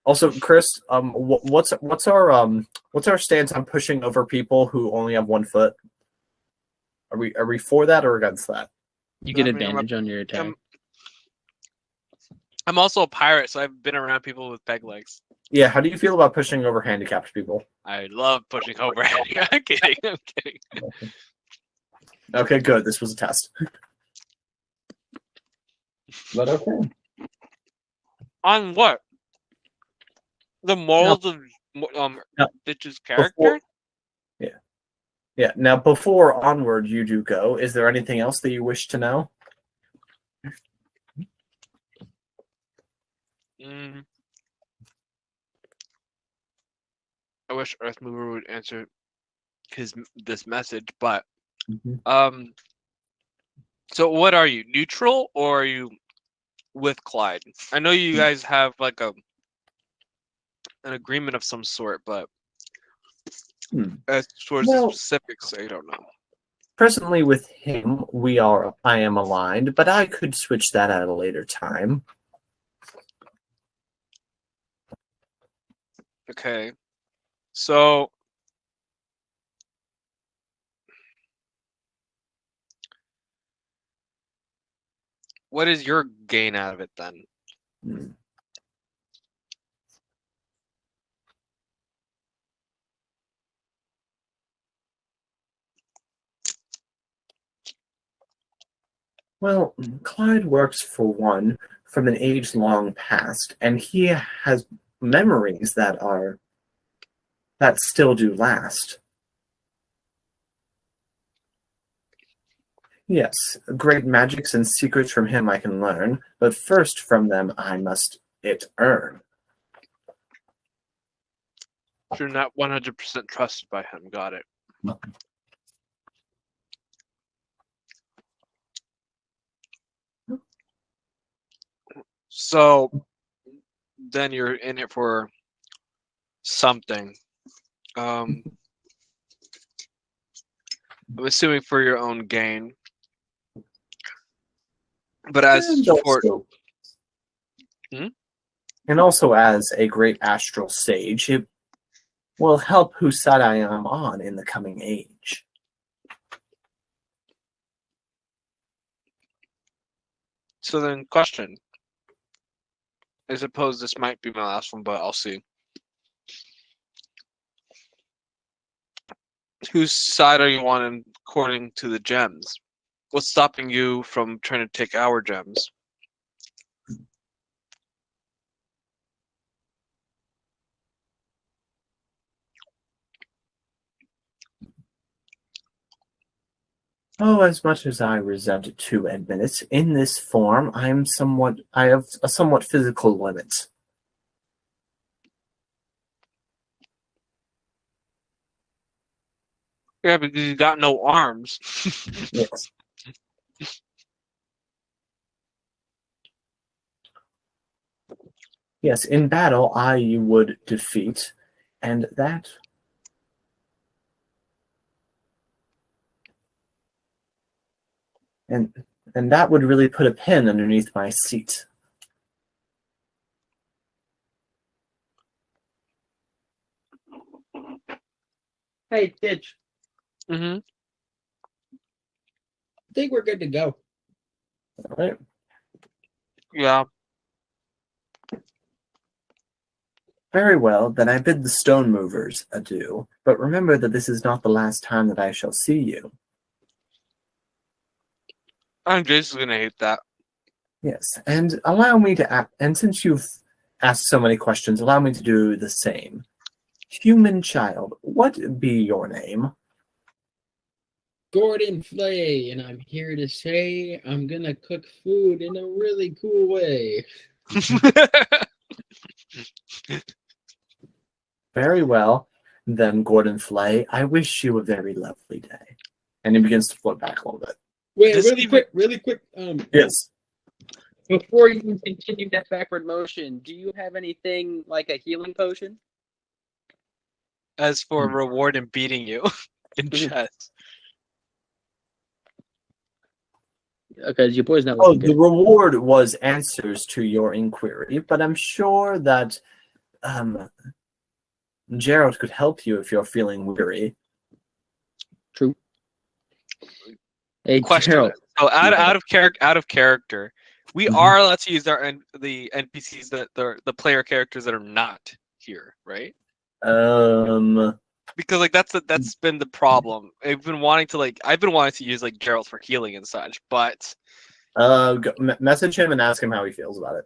Also, Chris, what's our stance on pushing over people who only have 1 foot? Are we for that or against that? You get advantage on your attack. I'm also a pirate, so I've been around people with peg legs. Yeah, how do you feel about pushing over handicapped people? I love pushing over handicapped. I'm kidding. Okay, good. This was a test. But okay. On what? The morals of Bitch's character? Yeah. Now, before onward you do go, is there anything else that you wish to know? I wish Earthmover would answer this message, but so what are you? Neutral or are you with Clyde? I know you guys have like an agreement of some sort, but as towards the Well, specifics, I don't know. presently with him, I am aligned, but I could switch that at a later time. Okay. So what is your gain out of it then? Hmm. Well, Clyde works for one from an age-long past, and he has memories that still do last. Yes, great magics and secrets from him I can learn, but first from them I must earn. You're not 100% trusted by him. Got it. So then you're in it for something. I'm assuming for your own gain. But as for And also as a great astral sage, it will help whose side I am on in the coming age. so then question. I suppose this might be my last one, but I'll see. Whose side are you on according to the gems? What's stopping you from trying to take our gems? Oh, as much as I resent to admit it, in this form I have a somewhat physical limit. Yeah, because you got no arms. Yes. Yes, in battle I would defeat, and that and that would really put a pin underneath my seat. Hey, Ditch. Mm-hmm. I think we're good to go. All right. Yeah. Very well, then I bid the stone movers adieu, but remember that this is not the last time that I shall see you. I'm just gonna hate that. Yes, and allow me to and since you've asked so many questions, allow me to do the same. Human child, what be your name? Gordon Flay, and I'm here to say I'm gonna cook food in a really cool way. Very well, then Gordon Flay, I wish you a very lovely day. And he begins to float back a little bit. Wait, This really quick. Yes. Before you continue that backward motion, do you have anything like a healing potion? As for reward in beating you in chess. Because your boy's not Oh, looking the good. reward was answers to your inquiry, but I'm sure that Gerald could help you if you're feeling weary. True. Hey, Question. Gerald. So out of character, we are allowed to use the NPCs that the player characters that are not here, right? Because like that's been the problem. I've been wanting to use like Gerald for healing and such, but message him and ask him how he feels about it.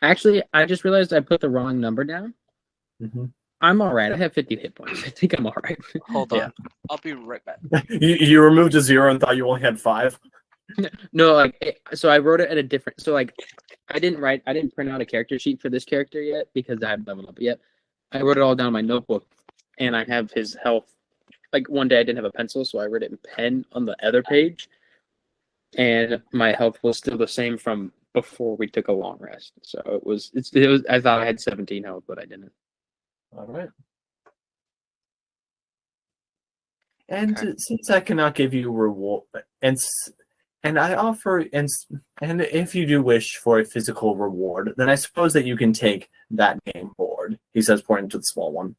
Actually, I just realized I put the wrong number down. Mm-hmm. I'm all right. I have 50 hit points. I think I'm all right. Hold on. Yeah. I'll be right back. You removed a 0 and thought you only had 5? No, like so I wrote it at a different. So like I didn't print out a character sheet for this character yet because I haven't leveled up yet. I wrote it all down in my notebook, and I have his health. Like one day I didn't have a pencil, so I wrote it in pen on the other page. and my health was still the same from before we took a long rest. So it was. I thought I had 17 health, but I didn't. All right. And Okay. since I cannot give you reward, and I offer, and if you do wish for a physical reward, then I suppose that you can take that game board. He says, pointing to the small one.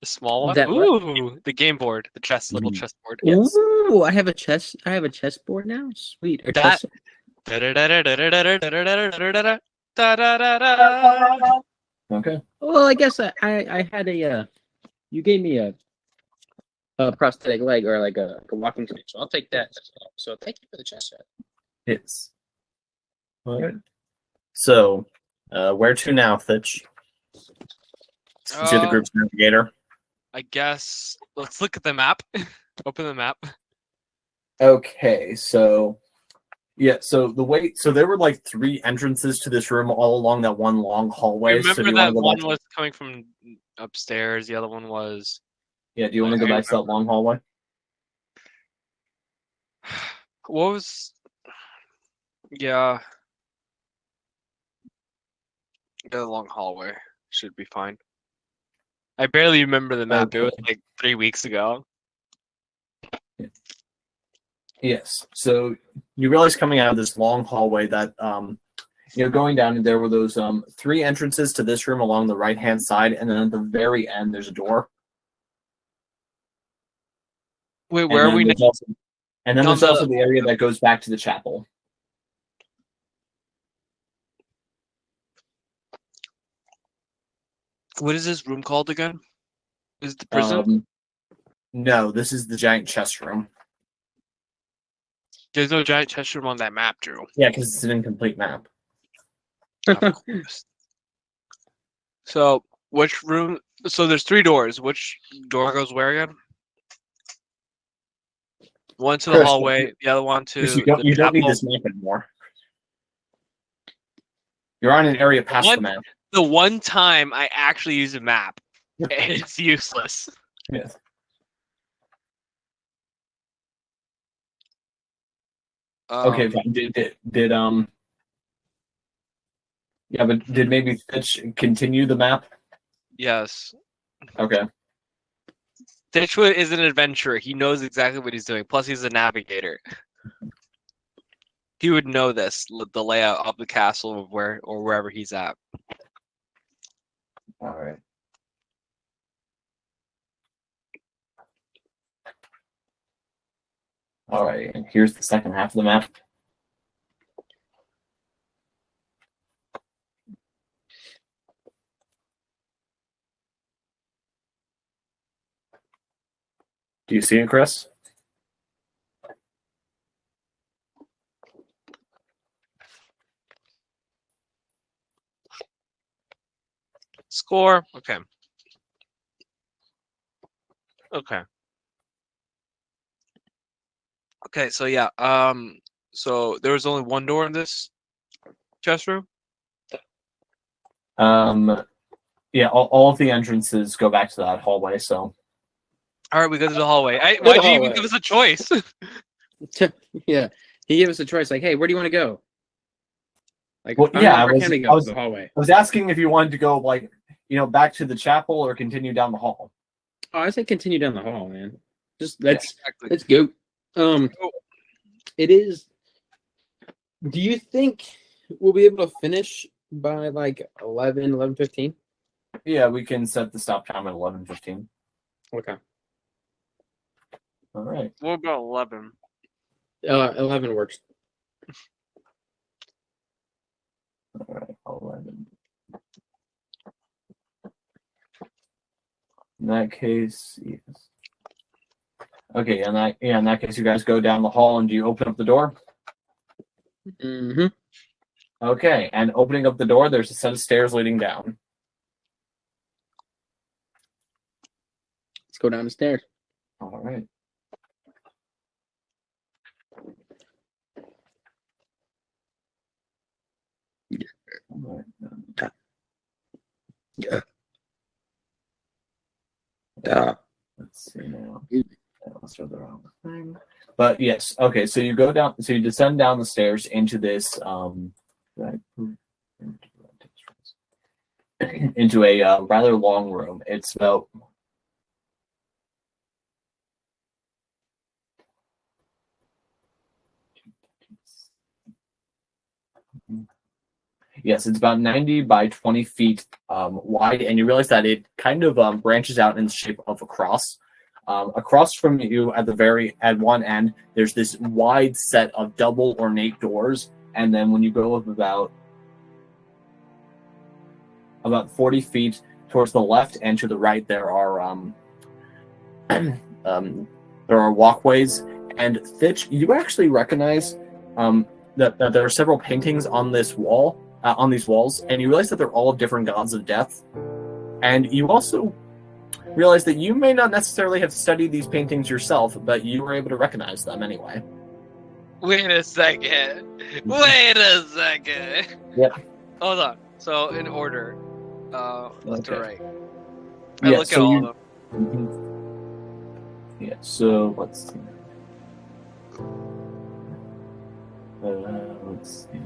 The small one. That what? Ooh, the game board, the little chess board. Yes. Ooh, I have a chessboard now. Sweet. Or That. Okay. Well, I guess I had a. You gave me a prosthetic leg or like a walking stick, so I'll take that. So thank you for the chess set. Yes. All right. So, where to now, Fitch? Since you're the group's navigator. I guess let's look at the map. Open the map. Okay, so yeah, so there were like 3 entrances to this room all along that one long hallway. Remember so do you that want to go one back? was coming from upstairs. The other one was. Yeah, do you want to go back to that long hallway? What was? Yeah. The long hallway should be fine. I barely remember the map. It was like 3 weeks ago. Yes. So you realize coming out of this long hallway that going down, and there were those 3 entrances to this room along the right-hand side, and then at the very end there's a door. Wait, where are we now? And then there's also the area that goes back to the chapel. What is this room called again? Is it the prison? No, this is the giant chest room. There's no giant chest room on that map, Drew. Yeah, because it's an incomplete map. Of course. So, which room? So there's 3 doors. Which door goes where again? One to the hallway, the other one to you don't need this map anymore. You're on an area past the map. The one time I actually use a map, and it's useless. Yes. Okay, fine. Did maybe Fitch continue the map? Yes. Okay. Ditchwood is an adventurer. He knows exactly what he's doing. Plus, he's a navigator. He would know this, the layout of the castle of wherever he's at. All right. All right, and here's the second half of the map. Do you see it, Chris? Score. Okay. Okay. Okay, so yeah, so there was only one door in this chest room? Yeah, all of the entrances go back to that hallway, so. All right, we go to the hallway. Why'd you even give us a choice? Yeah, he gave us a choice, like, hey, where do you want to go? Like, well, yeah, where can we go? The hallway. I was asking if you wanted to go, like, back to the chapel or continue down the hall. Oh, I say continue down the hall, man. Just let's go. It is. Do you think we'll be able to finish by like 11:15? Yeah, we can set the stop time at 11:15. Okay. All right. What about 11? 11 works. All right, 11. In that case, yes. Okay, in that case, you guys go down the hall, and do you open up the door? Mm-hmm. Okay, and opening up the door, there's a set of stairs leading down. Let's go down the stairs. All right. Yeah. Let's see now. Let's throw the wrong thing. But yes, okay. So you go down. So you descend down the stairs into this into a rather long room. It's about yes, it's about 90 by 20 feet wide, and you realize that it kind of branches out in the shape of a cross. Across from you, at one end, there's this wide set of double ornate doors, and then when you go up about 40 feet towards the left and to the right, there are walkways. And Thitch, you actually recognize that there are several paintings on this wall, on these walls, and you realize that they're all different gods of death. And you also realize that you may not necessarily have studied these paintings yourself, but you were able to recognize them anyway. Wait a second. Wait a second. Yep. Hold on. So in order, left to right. I Yeah, look at so all you- of them. Mhm. Yeah, so let's see. Let's see.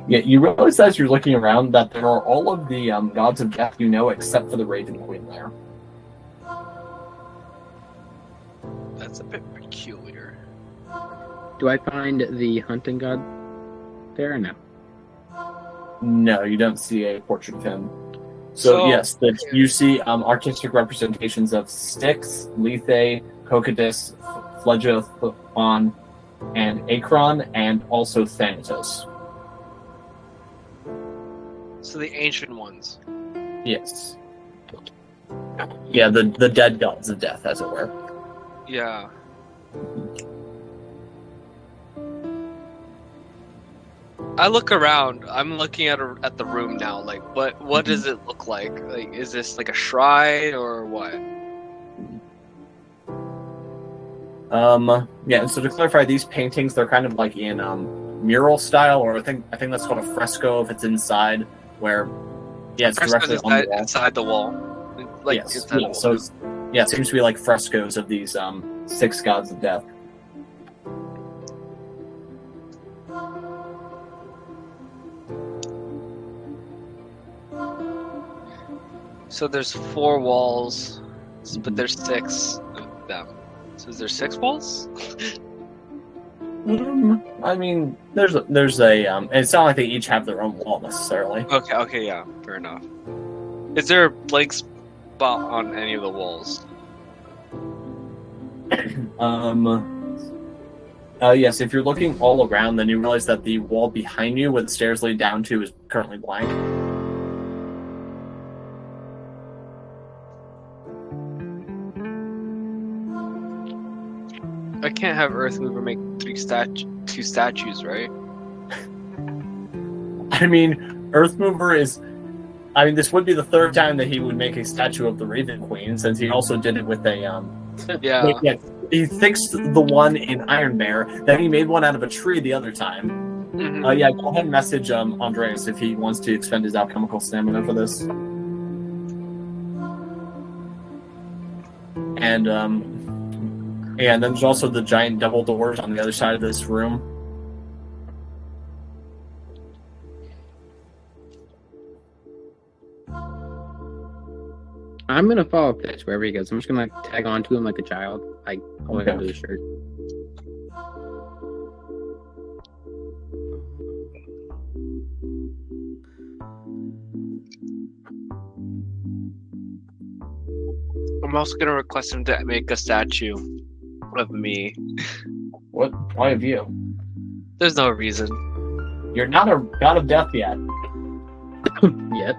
Yeah, you realize as you're looking around that there are all of the gods of death you know, except for the Raven Queen there. That's a bit peculiar. Do I find the hunting god there or no? No, you don't see a portrait of him. So yes, you see artistic representations of Styx, Lethe, Cocytus, Phlegethon, and Acron, and also Thanatos. So the ancient ones. Yes. Yeah, the dead gods of death, as it were. Yeah. I look around. I'm looking at the room now. Like, what does it look like? Like, is this like a shrine or what? Yeah, so to clarify, these paintings, they're kind of like in mural style, or I think that's called a fresco if it's inside, where it's directly on the wall. Inside the wall. Like yes, inside yeah, the wall. so it seems to be like frescoes of these 6 gods of death. So there's 4 walls, but there's 6 of them. So is there 6 walls? I mean, there's a it's not like they each have their own wall necessarily. Okay, yeah, fair enough. Is there a blank spot on any of the walls? Yes, if you're looking all around, then you realize that the wall behind you, where the stairs lead down to, is currently blank. I can't have Earthmover make 2 statues, right? I mean, Earthmover is... I mean, this would be the 3rd time that he would make a statue of the Raven Queen, since he also did it with a... Yeah. He fixed the one in Iron Bear, then he made one out of a tree the other time. Mm-hmm. Go ahead and message Andreas if he wants to expend his alchemical stamina for this. And then there's also the giant double doors on the other side of this room. I'm gonna follow Pitch wherever he goes. I'm just gonna tag on to him like a child, like holding onto his shirt. I'm also gonna request him to make a statue of me. What? Why of you? There's no reason. You're not a god of death yet. Yep.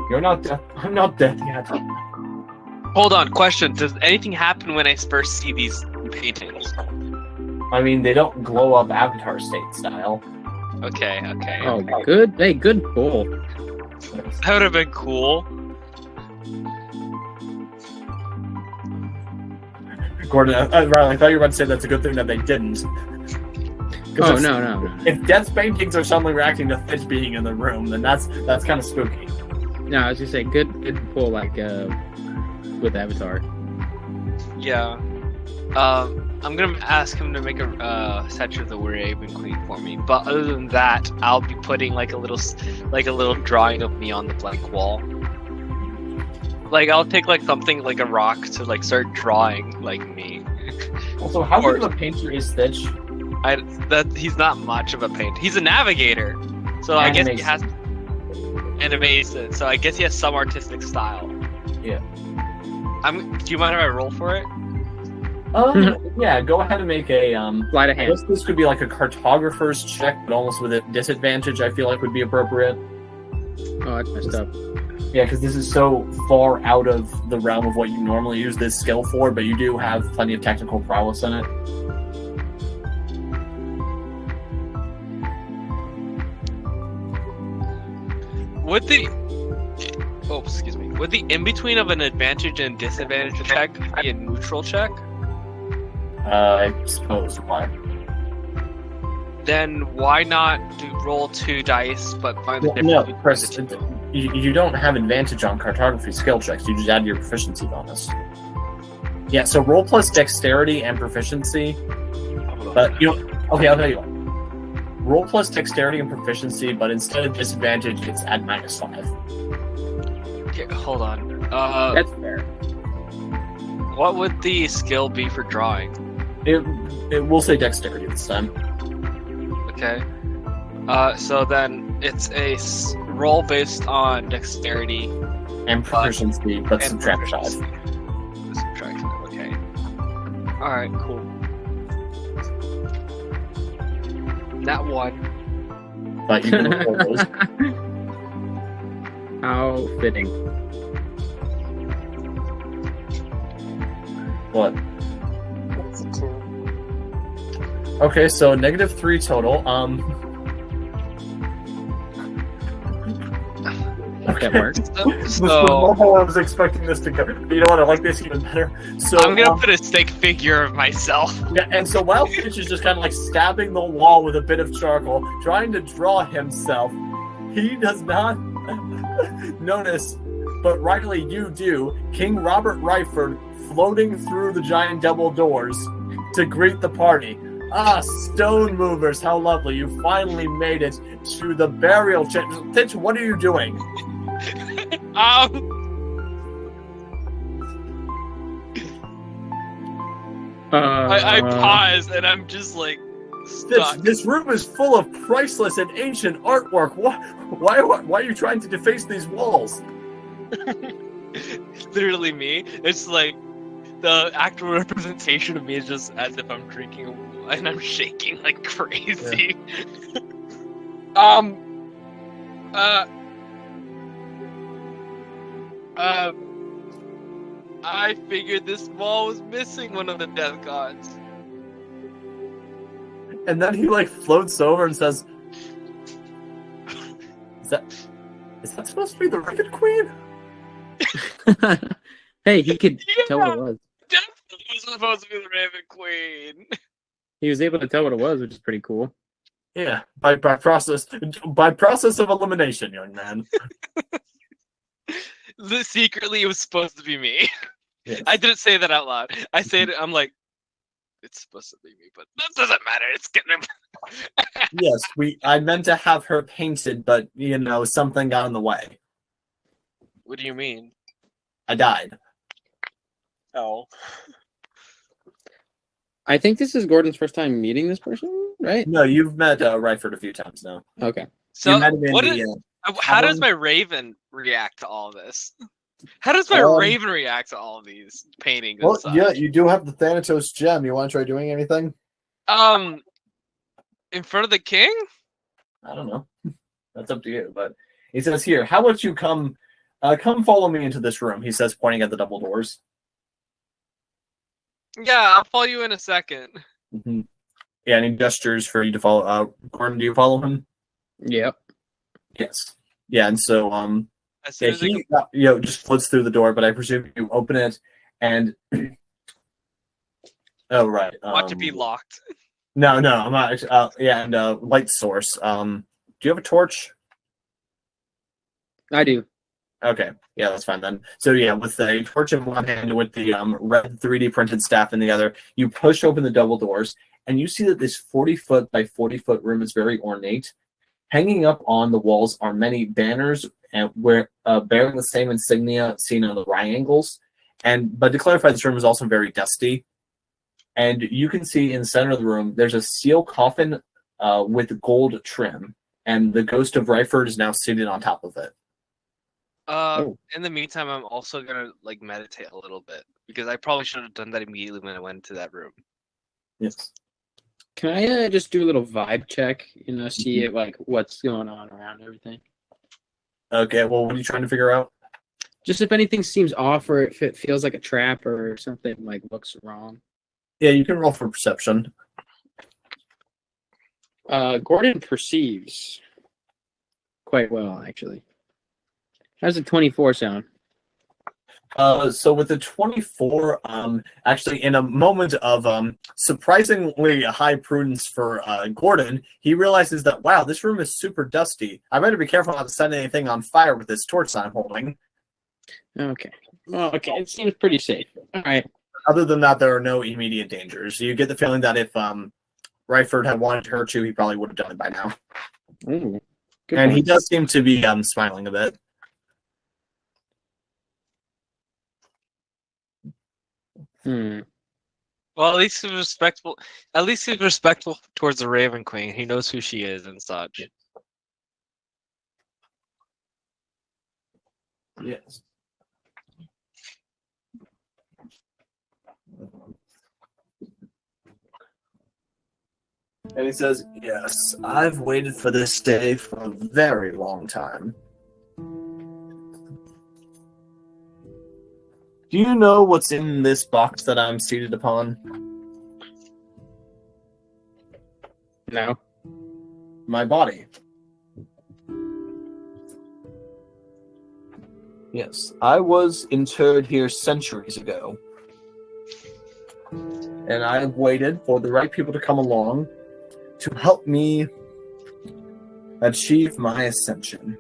You're not death. I'm not death yet. Hold on, question. Does anything happen when I first see these paintings? I mean, they don't glow up Avatar state style. Okay. Oh, good. Hey, good pull. That would have been cool. Gordon, Riley, I thought you were about to say that's a good thing that they didn't. Oh no. If death paintings are suddenly reacting to Fitch being in the room, then that's kind of spooky. No, I was just saying, good pull, like with Avatar. Yeah. I'm gonna ask him to make a statue of the Raven Queen for me. But other than that, I'll be putting like a little drawing of me on the blank wall. Like I'll take like something like a rock to like start drawing like me. Also, how good of a painter is Stitch? He's not much of a painter. He's a navigator, so I guess he has animation. So I guess he has some artistic style. Yeah. Do you mind if I roll for it? Yeah. Go ahead and make a Sleight of I hand. guess this could be like a cartographer's check, but almost with a disadvantage. I feel like would be appropriate. Oh, that's messed up. Yeah, because this is so far out of the realm of what you normally use this skill for, but you do have plenty of technical prowess in it. Would the in-between of an advantage and disadvantage check be a neutral check? I suppose. Why? Then why not roll 2 dice, but find the difference No, between Chris, the two? you don't have advantage on cartography skill checks. You just add your proficiency bonus. Yeah, so roll plus dexterity and proficiency. But you know, okay, I'll tell you what. Roll plus dexterity and proficiency, but instead of disadvantage, it's at -5. Okay, hold on. That's fair. What would the skill be for drawing? It will say dexterity this time. Okay. So then it's a roll based on dexterity And proficiency, but and subtract 5. proficiency. Subtract 5, okay. Alright, cool. That one. But you can roll those. How fitting. What? Okay, so -3 total. That works. This was not how I was expecting this to go. You know what? I like this even better. So I'm gonna put a stick figure of myself. Yeah, and so while Fitch is just kind of like stabbing the wall with a bit of charcoal, trying to draw himself, he does not notice, but rightly you do, King Robert Ryford floating through the giant double doors to greet the party. Ah, stone movers, how lovely. You finally made it to the burial chamber. Fitch, what are you doing? I paused and I'm just like stuck. This room is full of priceless and ancient artwork. Why are you trying to deface these walls? Literally me. It's like the actual representation of me is just as if I'm drinking and I'm shaking like crazy. I figured this wall was missing one of the death gods. And then he like floats over and says, Is that supposed to be the Raven Queen? Hey, he could tell what it was. Definitely was supposed to be the Raven Queen. He was able to tell what it was, which is pretty cool. Yeah, by process of elimination, young man. Secretly, it was supposed to be me. Yes. I didn't say that out loud. I said it. I'm like, it's supposed to be me, but that doesn't matter. It's getting. Yes, I meant to have her painted, but something got in the way. What do you mean? I died. Oh. I think this is Gordon's first time meeting this person, right? No, you've met Ryford a few times now. Okay. So You met him in how does my Raven react to all this? How does my Raven react to all of these paintings? Well, and such? yeah, you do have the Thanatos gem. You want to try doing anything? In front of the king? I don't know. That's up to you. But he says, "Here, how about you come follow me into this room?" He says, pointing at the double doors. Yeah, I'll follow you in a second. Mm-hmm. Yeah, and he gestures for you to follow. Gordon, do you follow him? Yep. Yes. Yeah, and so As soon as I he just floats through the door, but I presume you open it and oh right. watch it be locked. No, I'm not. Yeah, and light source. Do you have a torch? I do. Okay, yeah, that's fine then. So yeah, with the torch in one hand, with the red 3D printed staff in the other, you push open the double doors, and you see that this 40-foot by 40-foot room is very ornate. Hanging up on the walls are many banners and bearing the same insignia seen on the triangles. But to clarify, this room is also very dusty. And you can see in the center of the room, there's a seal coffin with gold trim, and the ghost of Ryford is now seated on top of it. In the meantime, I'm also gonna like meditate a little bit because I probably should have done that immediately when I went into that room. Yes. Can I just do a little vibe check? See it, like what's going on around everything. Okay. Well, what are you trying to figure out? Just if anything seems off, or if it feels like a trap, or something like looks wrong. Yeah, you can roll for perception. Gordon perceives quite well, actually. How's a 24 sound? So with the 24, actually in a moment of surprisingly high prudence for Gordon, he realizes that, wow, this room is super dusty. I better be careful not to set anything on fire with this torch I'm holding. Okay. Well, okay, it seems pretty safe. All right. Other than that, there are no immediate dangers. You get the feeling that if Ryford had wanted to hurt you, he probably would have done it by now. Ooh, and he does seem to be smiling a bit. Well, at least he's respectful. At least he's respectful towards the Raven Queen. He knows who she is and such. Yes. And he says, yes, I've waited for this day for a very long time. Do you know what's in this box that I'm seated upon? No. My body. Yes, I was interred here centuries ago. And I've waited for the right people to come along to help me achieve my ascension.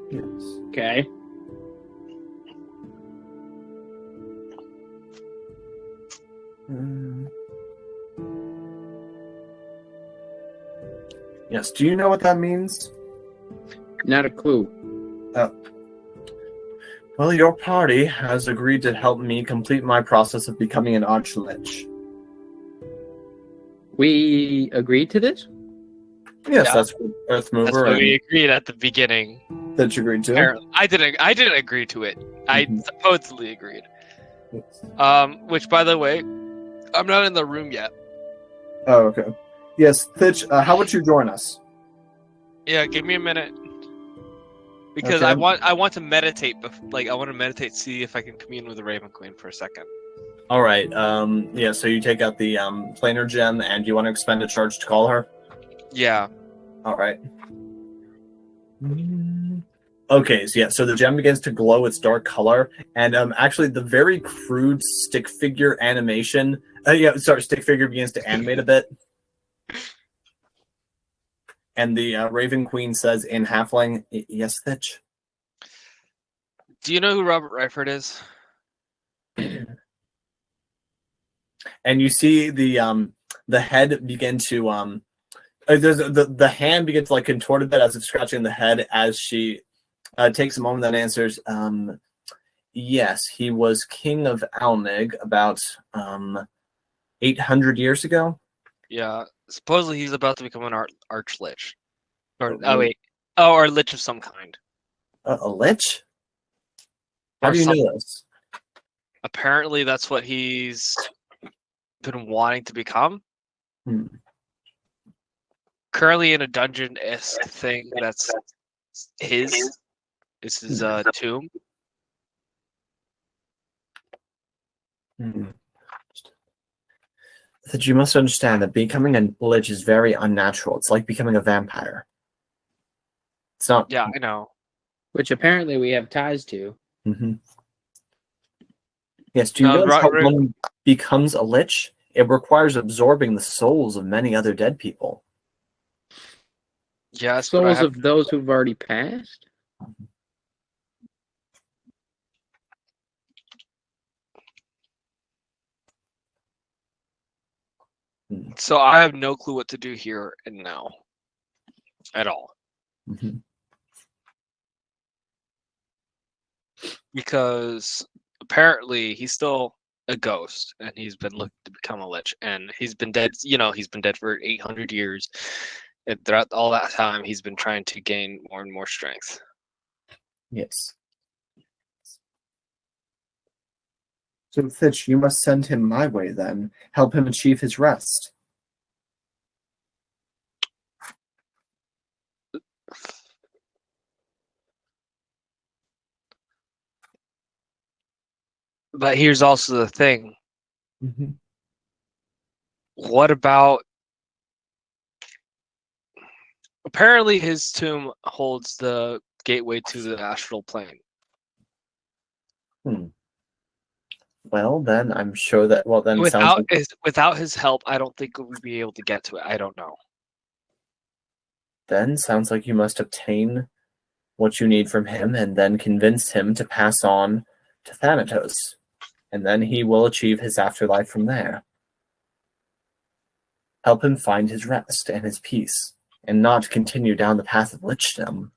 Yes. Okay. Yes, do you know what that means? Not a clue. Well, your party has agreed to help me complete my process of becoming an archlich. We agreed to this? Yes, Yeah. that's what Earth Mover. That's what we agreed at the beginning. That you agreed to. Apparently. I didn't agree to it. I supposedly agreed. Yes. Which, by the way, I'm not in the room yet. Oh, okay. Yes, Thitch, how would you join us? Yeah, give me a minute. Because Okay. I want to meditate. I want to meditate, see if I can commune with the Raven Queen for a second. All right. Yeah. So you take out the planar gem, and you want to expend a charge to call her. Yeah. All right. Okay. So the gem begins to glow its dark color, and actually the very crude stick figure animation. Stick figure begins to animate a bit. And the Raven Queen says in Halfling, "Yes, Thitch." Do you know who Robert Ryford is? And you see the head begin to the hand begins to like contort a bit as it's scratching the head as she takes a moment and answers, yes, he was king of Alnig about 800 years ago. Yeah. Supposedly he's about to become an archlich. Or Oh, or lich of some kind. a lich? How do you know this? Apparently that's what he's been wanting to become. Currently in a dungeon-esque thing that's his. This is tomb. That you must understand that becoming a lich is very unnatural. It's like becoming a vampire. It's not. Yeah, I know. Which apparently we have ties to. Mm-hmm. Yes, do you No, realize how one becomes a lich? It requires absorbing the souls of many other dead people. yes, but I Souls have of those who've already passed? so I have no clue what to do here and now, at all, Mhm. because apparently he's still a ghost and he's been looking to become a lich, and he's been dead. He's been dead for 800 years, and throughout all that time, he's been trying to gain more and more strength. Yes. So, Fitch, you must send him my way then. Help him achieve his rest. But here's also the thing. Mm-hmm. What about... Apparently his tomb holds the gateway to the astral plane. Well, then I'm sure that. Well, then sounds like. Without his help, I don't think we'd be able to get to it. I don't know. Then sounds like you must obtain what you need from him, and then convince him to pass on to Thanatos, and then he will achieve his afterlife from there. Help him find his rest and his peace, and not continue down the path of lichdom.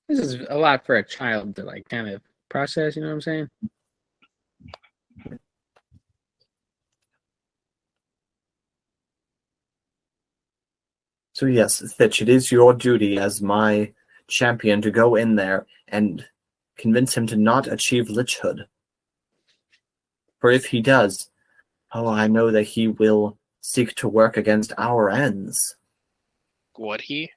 This is a lot for a child to like kind of process, you know what I'm saying? So yes, Thitch, it is your duty as my champion to go in there and convince him to not achieve lichhood. For if he does, I know that he will seek to work against our ends. Would he?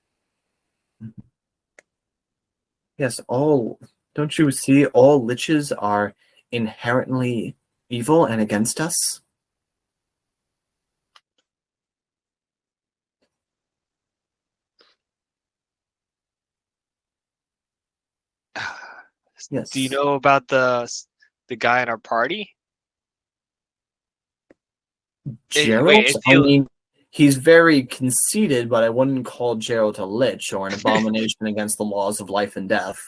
Yes, don't you see all liches are inherently evil and against us? Yes. Do you know about the guy in our party? Gerald? I mean, he's very conceited, but I wouldn't call Gerald a lich or an abomination against the laws of life and death.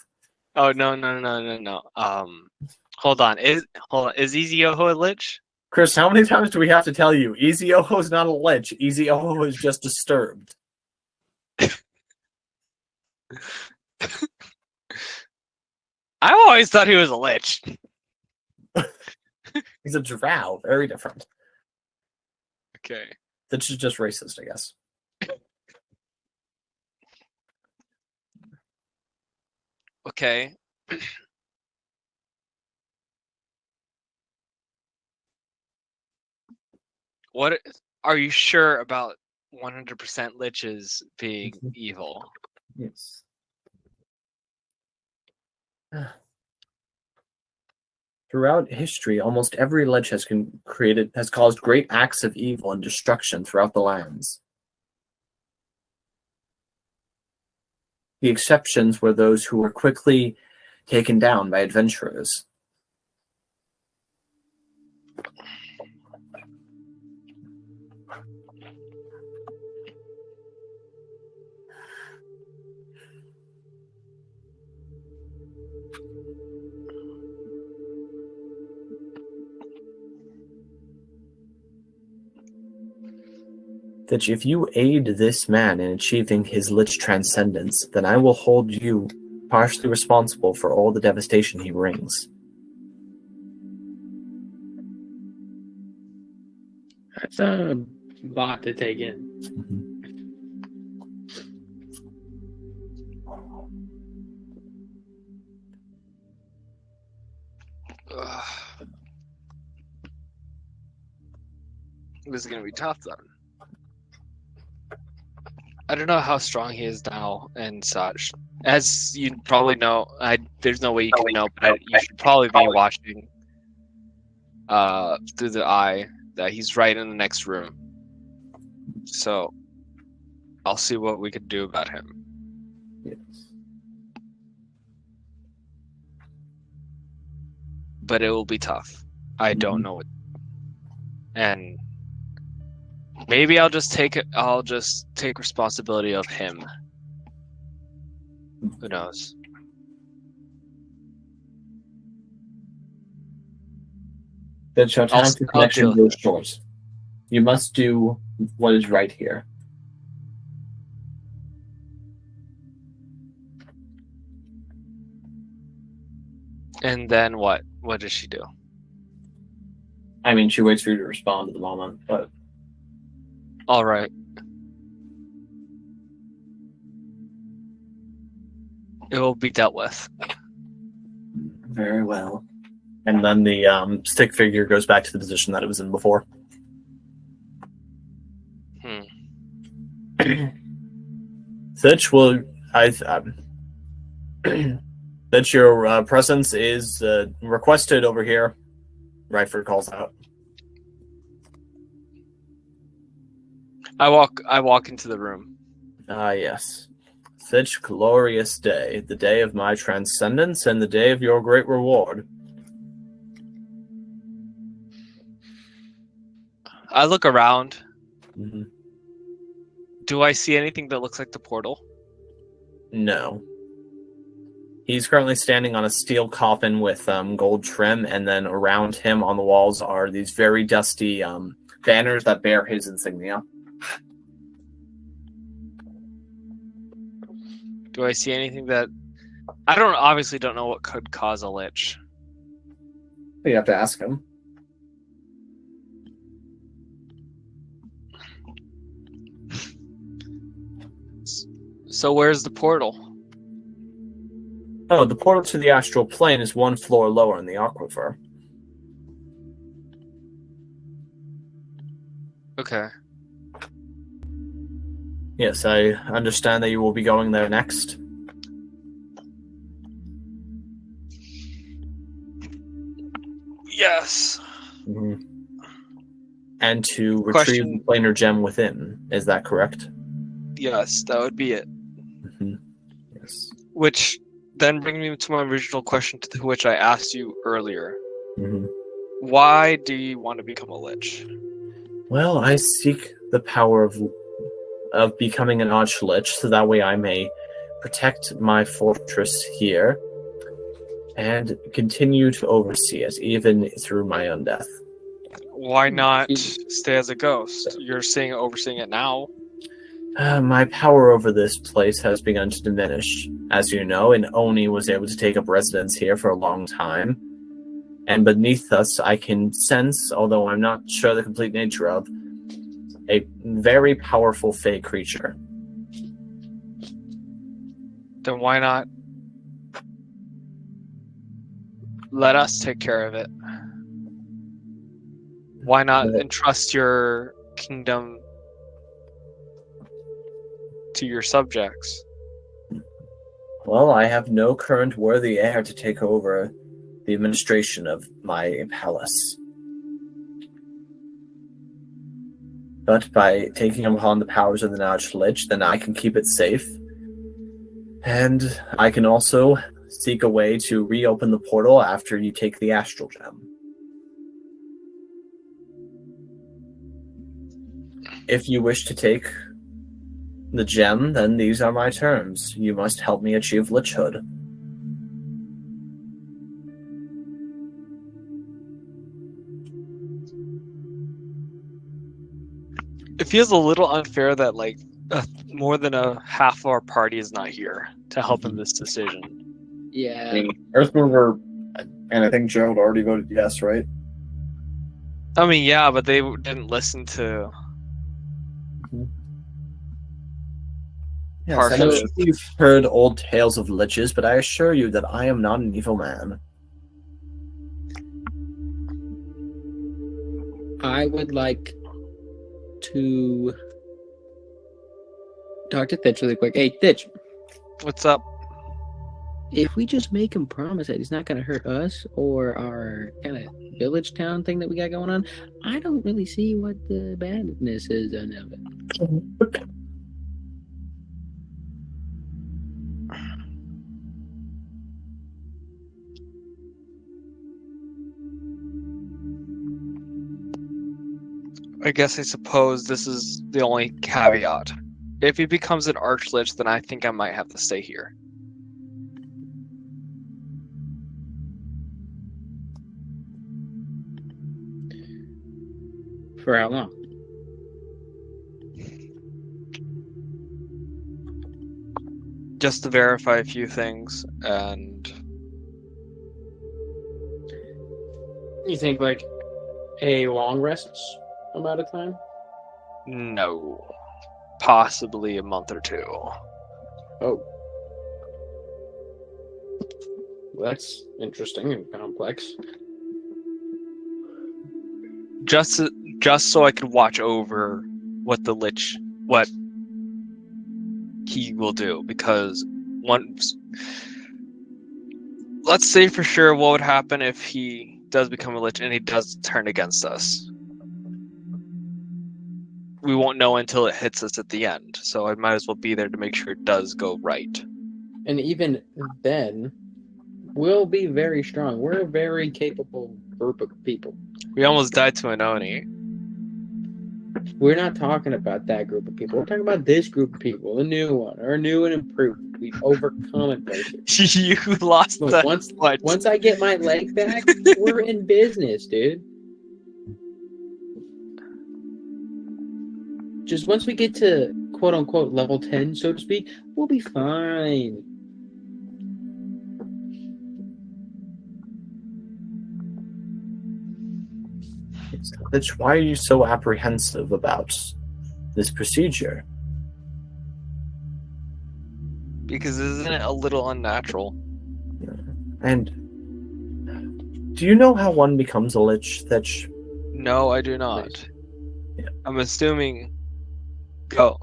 Oh, no. Hold on. Is Ezioho a lich? Chris, how many times do we have to tell you? Ezioho is not a lich. Ezioho is just disturbed. I've always thought he was a lich. He's a drow. Very different. Okay. That's just racist, I guess. Okay. What are you sure about 100% liches being evil? Yes. Throughout history, almost every lich has caused great acts of evil and destruction throughout the lands. The exceptions were those who were quickly taken down by adventurers. That if you aid this man in achieving his lich transcendence, then I will hold you partially responsible for all the devastation he brings. That's a lot to take in. This is gonna be tough then. I don't know how strong he is now and such. As you probably know, there's no way you can know, but you should probably be watching through the eye that he's right in the next room. So I'll see what we could do about him. Yes. But it will be tough. I don't know it. And maybe I'll just take responsibility of him. Who knows? That your time to I'll connection deal with goes short. You must do what is right here. And then what? What does she do? I mean, she waits for you to respond at the moment, but All right. It will be dealt with. very well. And then the stick figure goes back to the position that it was in before. Sitch will that your presence is requested over here. Ryford calls out. I walk into the room. Ah, yes. Such glorious day, the day of my transcendence and the day of your great reward. I look around. Mm-hmm. Do I see anything that looks like the portal? No. He's currently standing on a steel coffin with gold trim, and then around him on the walls are these very dusty banners that bear his insignia. Do I see anything that... I obviously don't know what could cause a lich. You have to ask him. So where's the portal? Oh, the portal to the astral plane is one floor lower in the aquifer. Okay. Yes, I understand that you will be going there next. Yes. Mm-hmm. And to retrieve the planar gem within. Is that correct? Yes, that would be it. Mm-hmm. Yes. Which then brings me to my original question, to which I asked you earlier. Mm-hmm. Why do you want to become a lich? Well, I seek the power of becoming an arch-lich, so that way I may protect my fortress here and continue to oversee it, even through my own death. Why not stay as a ghost? You're overseeing it now. My power over this place has begun to diminish. As you know, an Oni was able to take up residence here for a long time. And beneath us, I can sense, although I'm not sure the complete nature of, a very powerful fey creature. Then why not let us take care of it? Why not entrust your kingdom to your subjects? Well, I have no current worthy heir to take over the administration of my palace. But by taking upon the powers of the Notch Lich, then I can keep it safe. And I can also seek a way to reopen the portal after you take the Astral Gem. If you wish to take the gem, then these are my terms. You must help me achieve Lichhood. It feels a little unfair that more than a half of our party is not here to help in this decision. Yeah. I mean, Earthmover and I think Gerald already voted yes, right? I mean, yeah, but they didn't listen to... Yes, I know you've heard old tales of liches, but I assure you that I am not an evil man. I would like to talk to Thitch really quick. Hey, Thitch. What's up? if we just make him promise that he's not going to hurt us or our kind of village town thing that we got going on, I don't really see what the badness is of it. I guess I suppose this is the only caveat. If he becomes an archlich, then I think I might have to stay here. For how long? Just to verify a few things, and You think like a long rest amount of time? no, possibly a month or two. Oh. Well, that's interesting and complex. Just so I could watch over what he will do, because let's say for sure what would happen if he does become a lich and he does turn against us. We won't know until it hits us at the end, so I might as well be there to make sure it does go right. And even then, we'll be very strong. We're a very capable group of people. We almost died to an Oni. We're not talking about that group of people. We're talking about this group of people, the new one, or new and improved. We've overcome adversity. You lost Look, the once I get my leg back, we're in business, dude. Just once we get to quote unquote level 10, so to speak, we'll be fine. Lich, why are you so apprehensive about this procedure? Because isn't it a little unnatural? And do you know how one becomes a lich, Thatch? No, I do not. Yeah. I'm assuming. Go.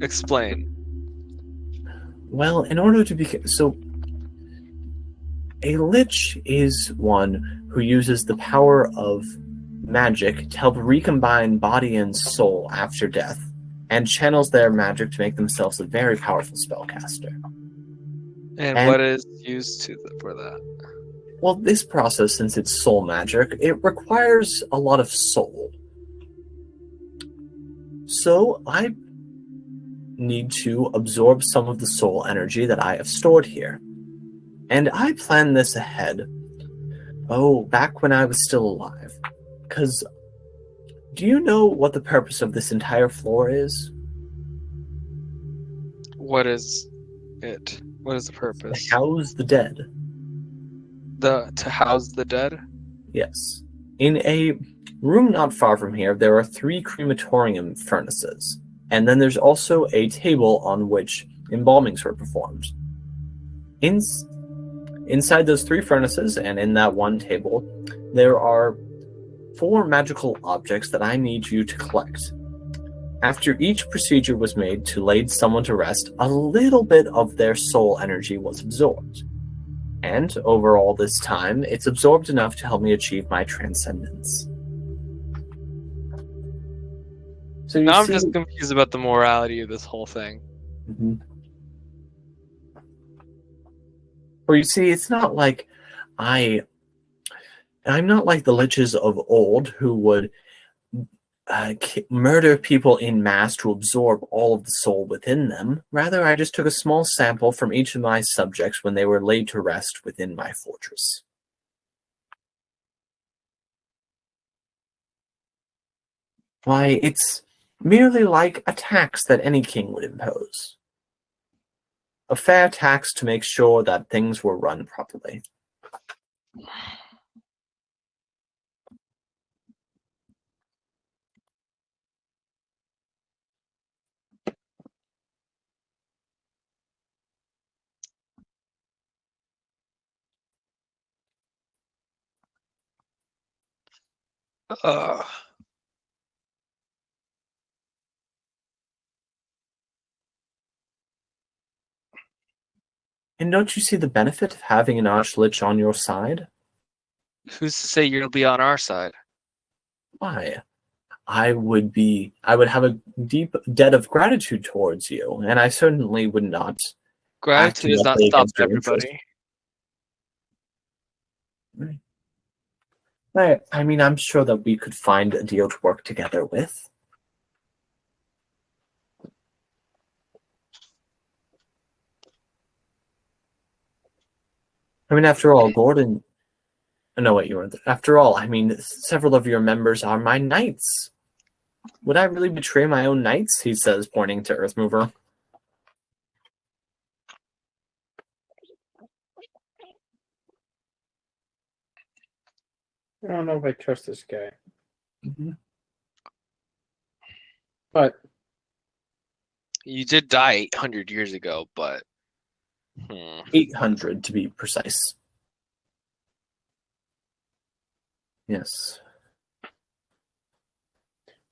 Explain. Well, in order to become a lich is one who uses the power of magic to help recombine body and soul after death, and channels their magic to make themselves a very powerful spellcaster. And what is used for that? Well, this process, since it's soul magic, it requires a lot of soul. So I need to absorb some of the soul energy that I have stored here. And I planned this ahead. Oh, back when I was still alive. Because do you know what the purpose of this entire floor is? What is it? What is the purpose? To house the dead. To house the dead? Yes. In a room not far from here, there are 3 crematorium furnaces. And then there's also a table on which embalmings were performed. Inside those 3 furnaces, and in that one table, there are 4 magical objects that I need you to collect. After each procedure was made to lay someone to rest, a little bit of their soul energy was absorbed. And over all this time, it's absorbed enough to help me achieve my transcendence. So now I'm just confused about the morality of this whole thing. Mm-hmm. Or you see, it's not like I'm not like the liches of old who would murder people in mass to absorb all of the soul within them. Rather, I just took a small sample from each of my subjects when they were laid to rest within my fortress. Why, it's merely like a tax that any king would impose. A fair tax to make sure that things were run properly. And don't you see the benefit of having an Archlich on your side? Who's to say you'll be on our side? Why? I would have a deep debt of gratitude towards you, and I certainly would not act Gratitude does not directly stop against your interest. everybody. I mean, I'm sure that we could find a deal to work together with. I mean, after all, Gordon... No, wait, you weren't there. After all, I mean, several of your members are my knights. Would I really betray my own knights? He says, pointing to Earthmover. I don't know if I trust this guy. Mm-hmm. But You did die 800 years ago, but 800 to be precise. Yes.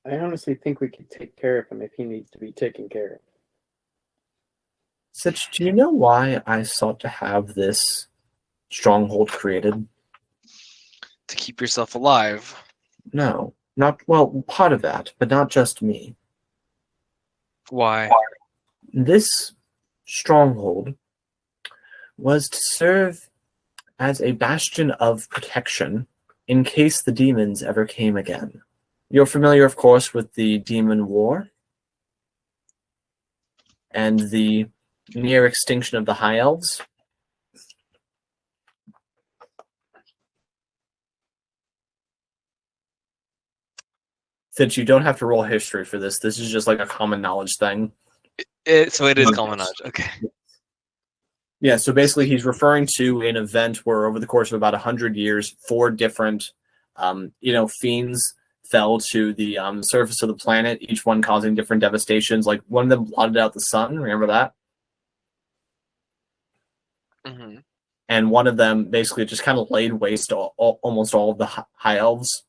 I honestly think we could take care of him if he needs to be taken care of. Sitch, do you know why I sought to have this stronghold created? to keep yourself alive. No. Not, well, part of that, but not just me. Why? This stronghold was to serve as a bastion of protection in case the demons ever came again. You're familiar, of course, with the demon war and the near extinction of the High Elves. Since you don't have to roll history for this, this is just like a common knowledge thing. So it is common knowledge. Okay. Yeah, so basically he's referring to an event where over the course of about 100 years, 4 different, fiends fell to the surface of the planet, each one causing different devastations. Like one of them blotted out the sun, remember that? Mm-hmm. And one of them basically just kind of laid waste to almost all of the High Elves.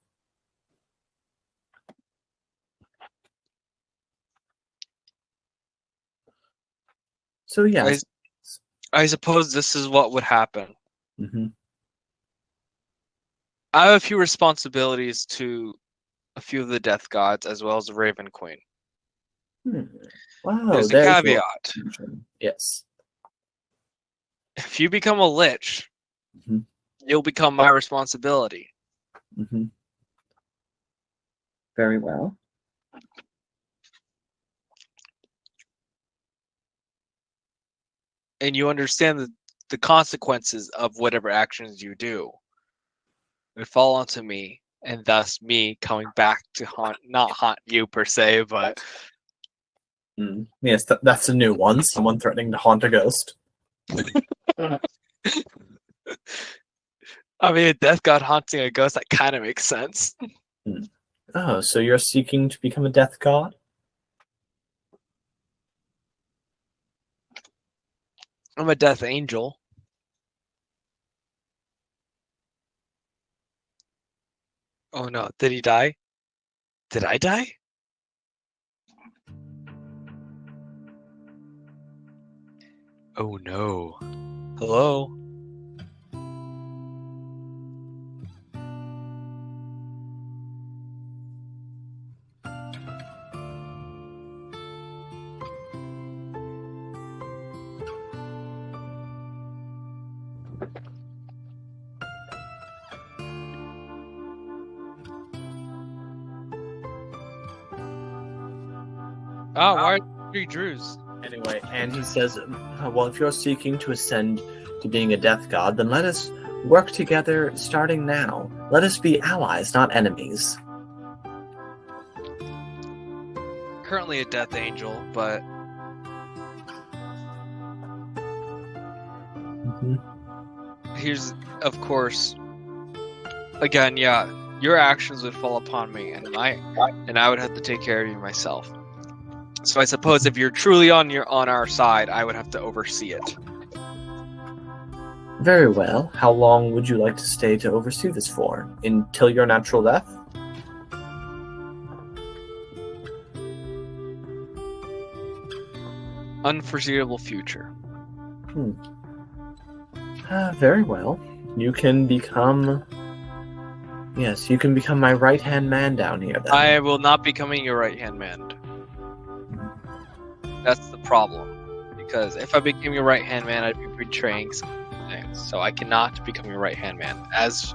So yeah. I suppose this is what would happen. Mm-hmm. I have a few responsibilities to a few of the death gods as well as the Raven Queen. Wow, There's a caveat. Yes. If you become a lich, mm-hmm. you'll become my responsibility. Mm-hmm. Very well. And you understand the consequences of whatever actions you do would fall onto me, and thus me coming back to not haunt you per se, but yes, that's a new one. Someone threatening to haunt a ghost. I mean, a death god haunting a ghost, that kind of makes sense. Oh, so you're seeking to become a death god? I'm a death angel. Oh no, did he die? Did I die? Oh no. Hello? Oh, why are 3 Drews? Anyway, and he says, well, if you're seeking to ascend to being a death god, then let us work together starting now. Let us be allies, not enemies. Currently a death angel, but here's, of course, again, yeah, your actions would fall upon me, and I would have to take care of you myself. So I suppose if you're truly on our side, I would have to oversee it. Very well. How long would you like to stay to oversee this for? Until your natural death? Unforeseeable future. Very well. You can become... Yes, you can become my right-hand man down here, then. I will not be becoming your right-hand man. That's the problem. Because if I became your right-hand man, I'd be betraying something. So I cannot become your right-hand man. As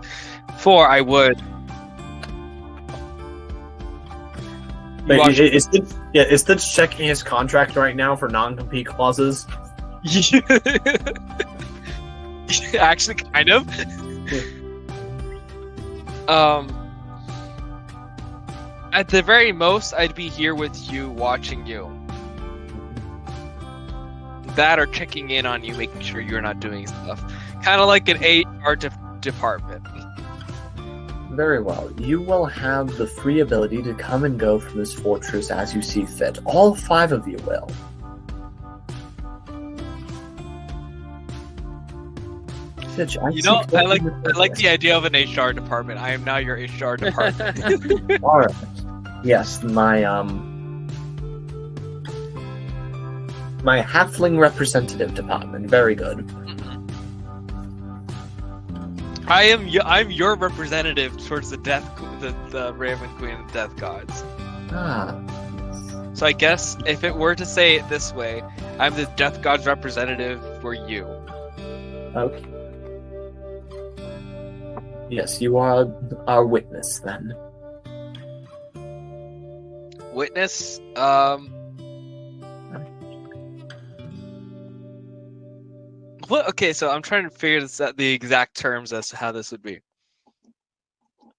for I would... Wait, is Stitch checking his contract right now for non-compete clauses? Actually, kind of. At the very most, I'd be here with you, watching you. That or checking in on you, making sure you're not doing stuff. Kind of like an HR department. Very well. You will have the free ability to come and go from this fortress as you see fit. All 5 of you will. Stitch, I like the idea of an HR department. I am now your HR department. All right. Yes, my halfling representative department. Very good. I'm your representative towards the the Raven Queen and the Death Gods. So I guess if it were to say it this way, I'm the Death Gods representative for you. Okay. Yes, you are our witness then. Witness? What? Okay, so I'm trying to figure this out, the exact terms as to how this would be.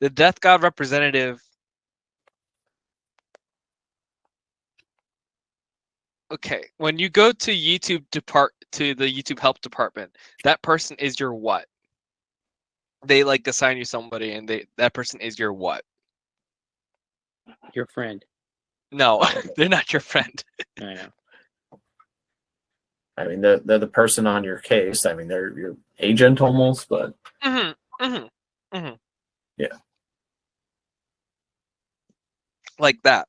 The Death God representative. Okay, when you go to YouTube to the YouTube help department, that person is your what? They like assign you somebody, and that person is your what? Your friend. No, they're not your friend. I know. I mean, they're the person on your case. I mean, they're your agent almost, but... Yeah. Like that.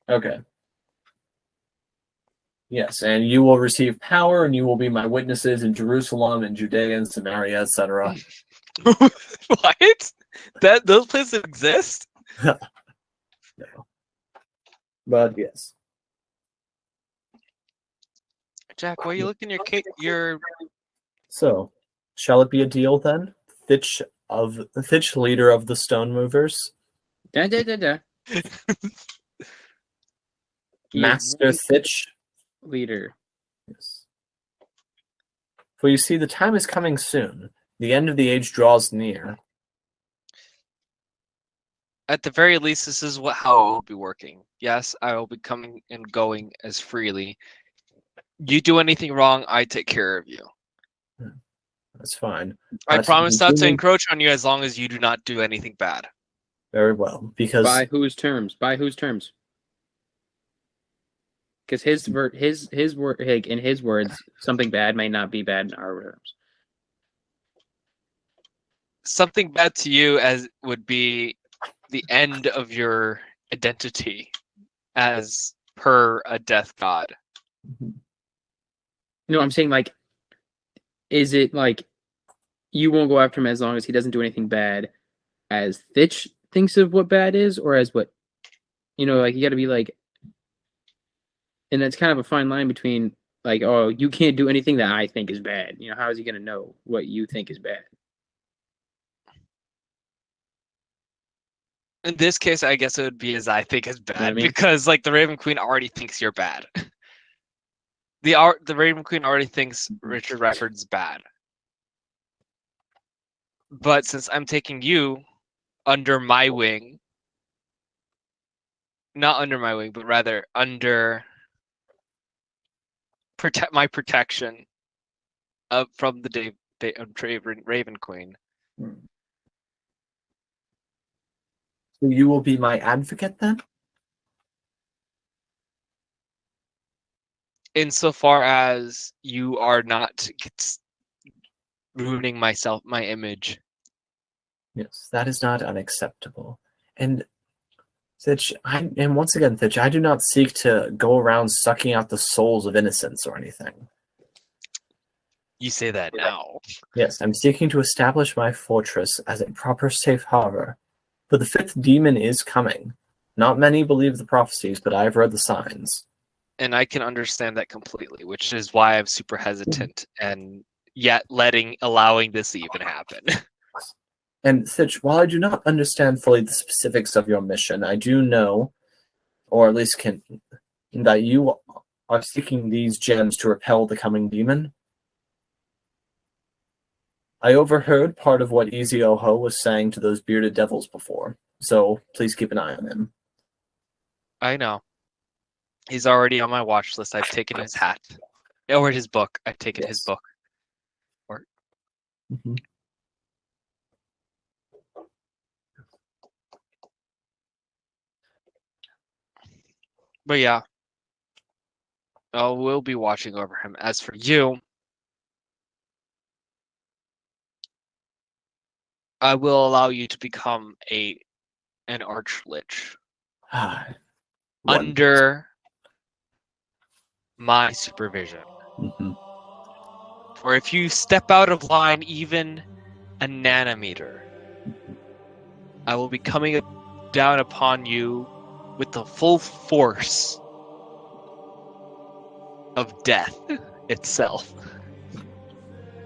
Okay. Yes, and you will receive power, and you will be my witnesses in Jerusalem and Judea and Samaria, etc. What? Those places exist? No. But yes. Jack, why are you looking your So, shall it be a deal then? Thitch, leader of the Stone Movers. Master Thitch. Leader. Yes. For you see, the time is coming soon. The end of the age draws near. At the very least, this is how it will be working. Yes, I will be coming and going as freely. You do anything wrong, I take care of you. That's fine. I promise not to encroach on you as long as you do not do anything bad. Very well, because by whose terms? By whose terms? Because his word, in his words, something bad may not be bad in our terms. Something bad to you as would be the end of your identity as per a death god. No, I'm saying, like, is it like you won't go after him as long as he doesn't do anything bad, as Thitch thinks of what bad is, or as what, like, you got to be like, and that's kind of a fine line between, like, oh, you can't do anything that I think is bad. How is he going to know what you think is bad? In this case, I guess it would be as I think is bad, You know what I mean? because, like, the Raven Queen already thinks you're bad. The Raven Queen already thinks Richard Rafford's bad. But since I'm taking you under my wing, not under my wing, but rather under my protection from the Raven Queen. So you will be my advocate then? Insofar as you are not ruining my image. Yes, that is not unacceptable. And Thitch, once again, Thitch, I do not seek to go around sucking out the souls of innocents or anything. You say that now. Yes, I'm seeking to establish my fortress as a proper safe harbor. But the fifth demon is coming. Not many believe the prophecies, but I've read the signs. And I can understand that completely, which is why I'm super hesitant and yet allowing this to even happen. And Thitch, while I do not understand fully the specifics of your mission, I do know, or at least can, that you are seeking these gems to repel the coming demon. I overheard part of what Easy Oho was saying to those bearded devils before, so please keep an eye on him. I know. He's already on my watch list. I've taken his hat. Or his book. I've taken his book. Mm-hmm. But yeah. We'll be watching over him. As for you, I will allow you to become an archlich under my supervision. Mm-hmm. For if you step out of line even a nanometer, I will be coming down upon you with the full force of death itself.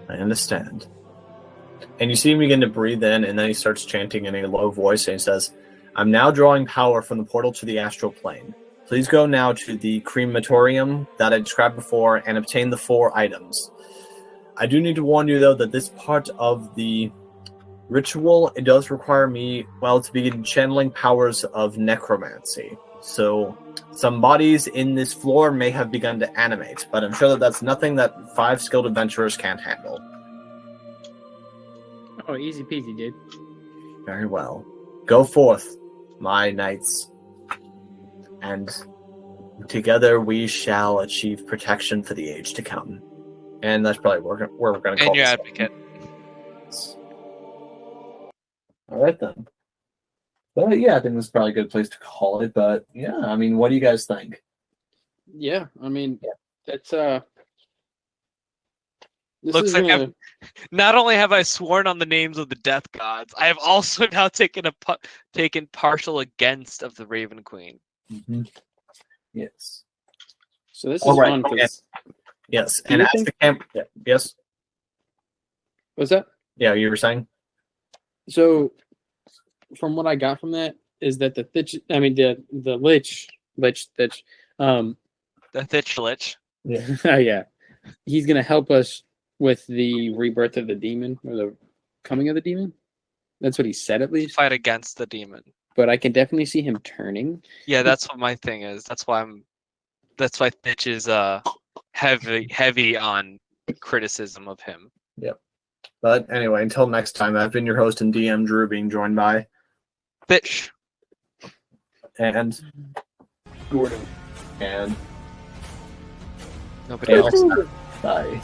I understand. And you see him begin to breathe in, and then he starts chanting in a low voice, and he says, I'm now drawing power from the portal to the astral plane. Please go now to the crematorium that I described before and obtain the 4 items. I do need to warn you, though, that this part of the ritual, it does require me, to begin channeling powers of necromancy. So some bodies in this floor may have begun to animate, but I'm sure that that's nothing that 5 skilled adventurers can't handle. Oh, easy peasy, dude. Very well. Go forth, my knights, and together we shall achieve protection for the age to come. And that's probably where we're going to call And your this. advocate. All right, then. Well, yeah, I think this is probably a good place to call it. But, yeah, I mean, what do you guys think? Yeah, I mean, that's this Looks is like gonna... Not only have I sworn on the names of the death gods, I have also now taken partial against of the Raven Queen. Mm-hmm. Yes. So this is fun because yes, and as the camp. Yeah, yes. What's that? Yeah, you were saying. So, from what I got from that is that the lich, the Thitch Lich. Yeah. yeah, he's gonna help us with the rebirth of the demon or the coming of the demon. That's what he said, at least. Fight against the demon. But I can definitely see him turning. Yeah, that's what my thing is. That's why Thitch is heavy on criticism of him. Yep. But anyway, until next time, I've been your host and DM, Drew, being joined by Thitch and Gordon and nobody else. Bye.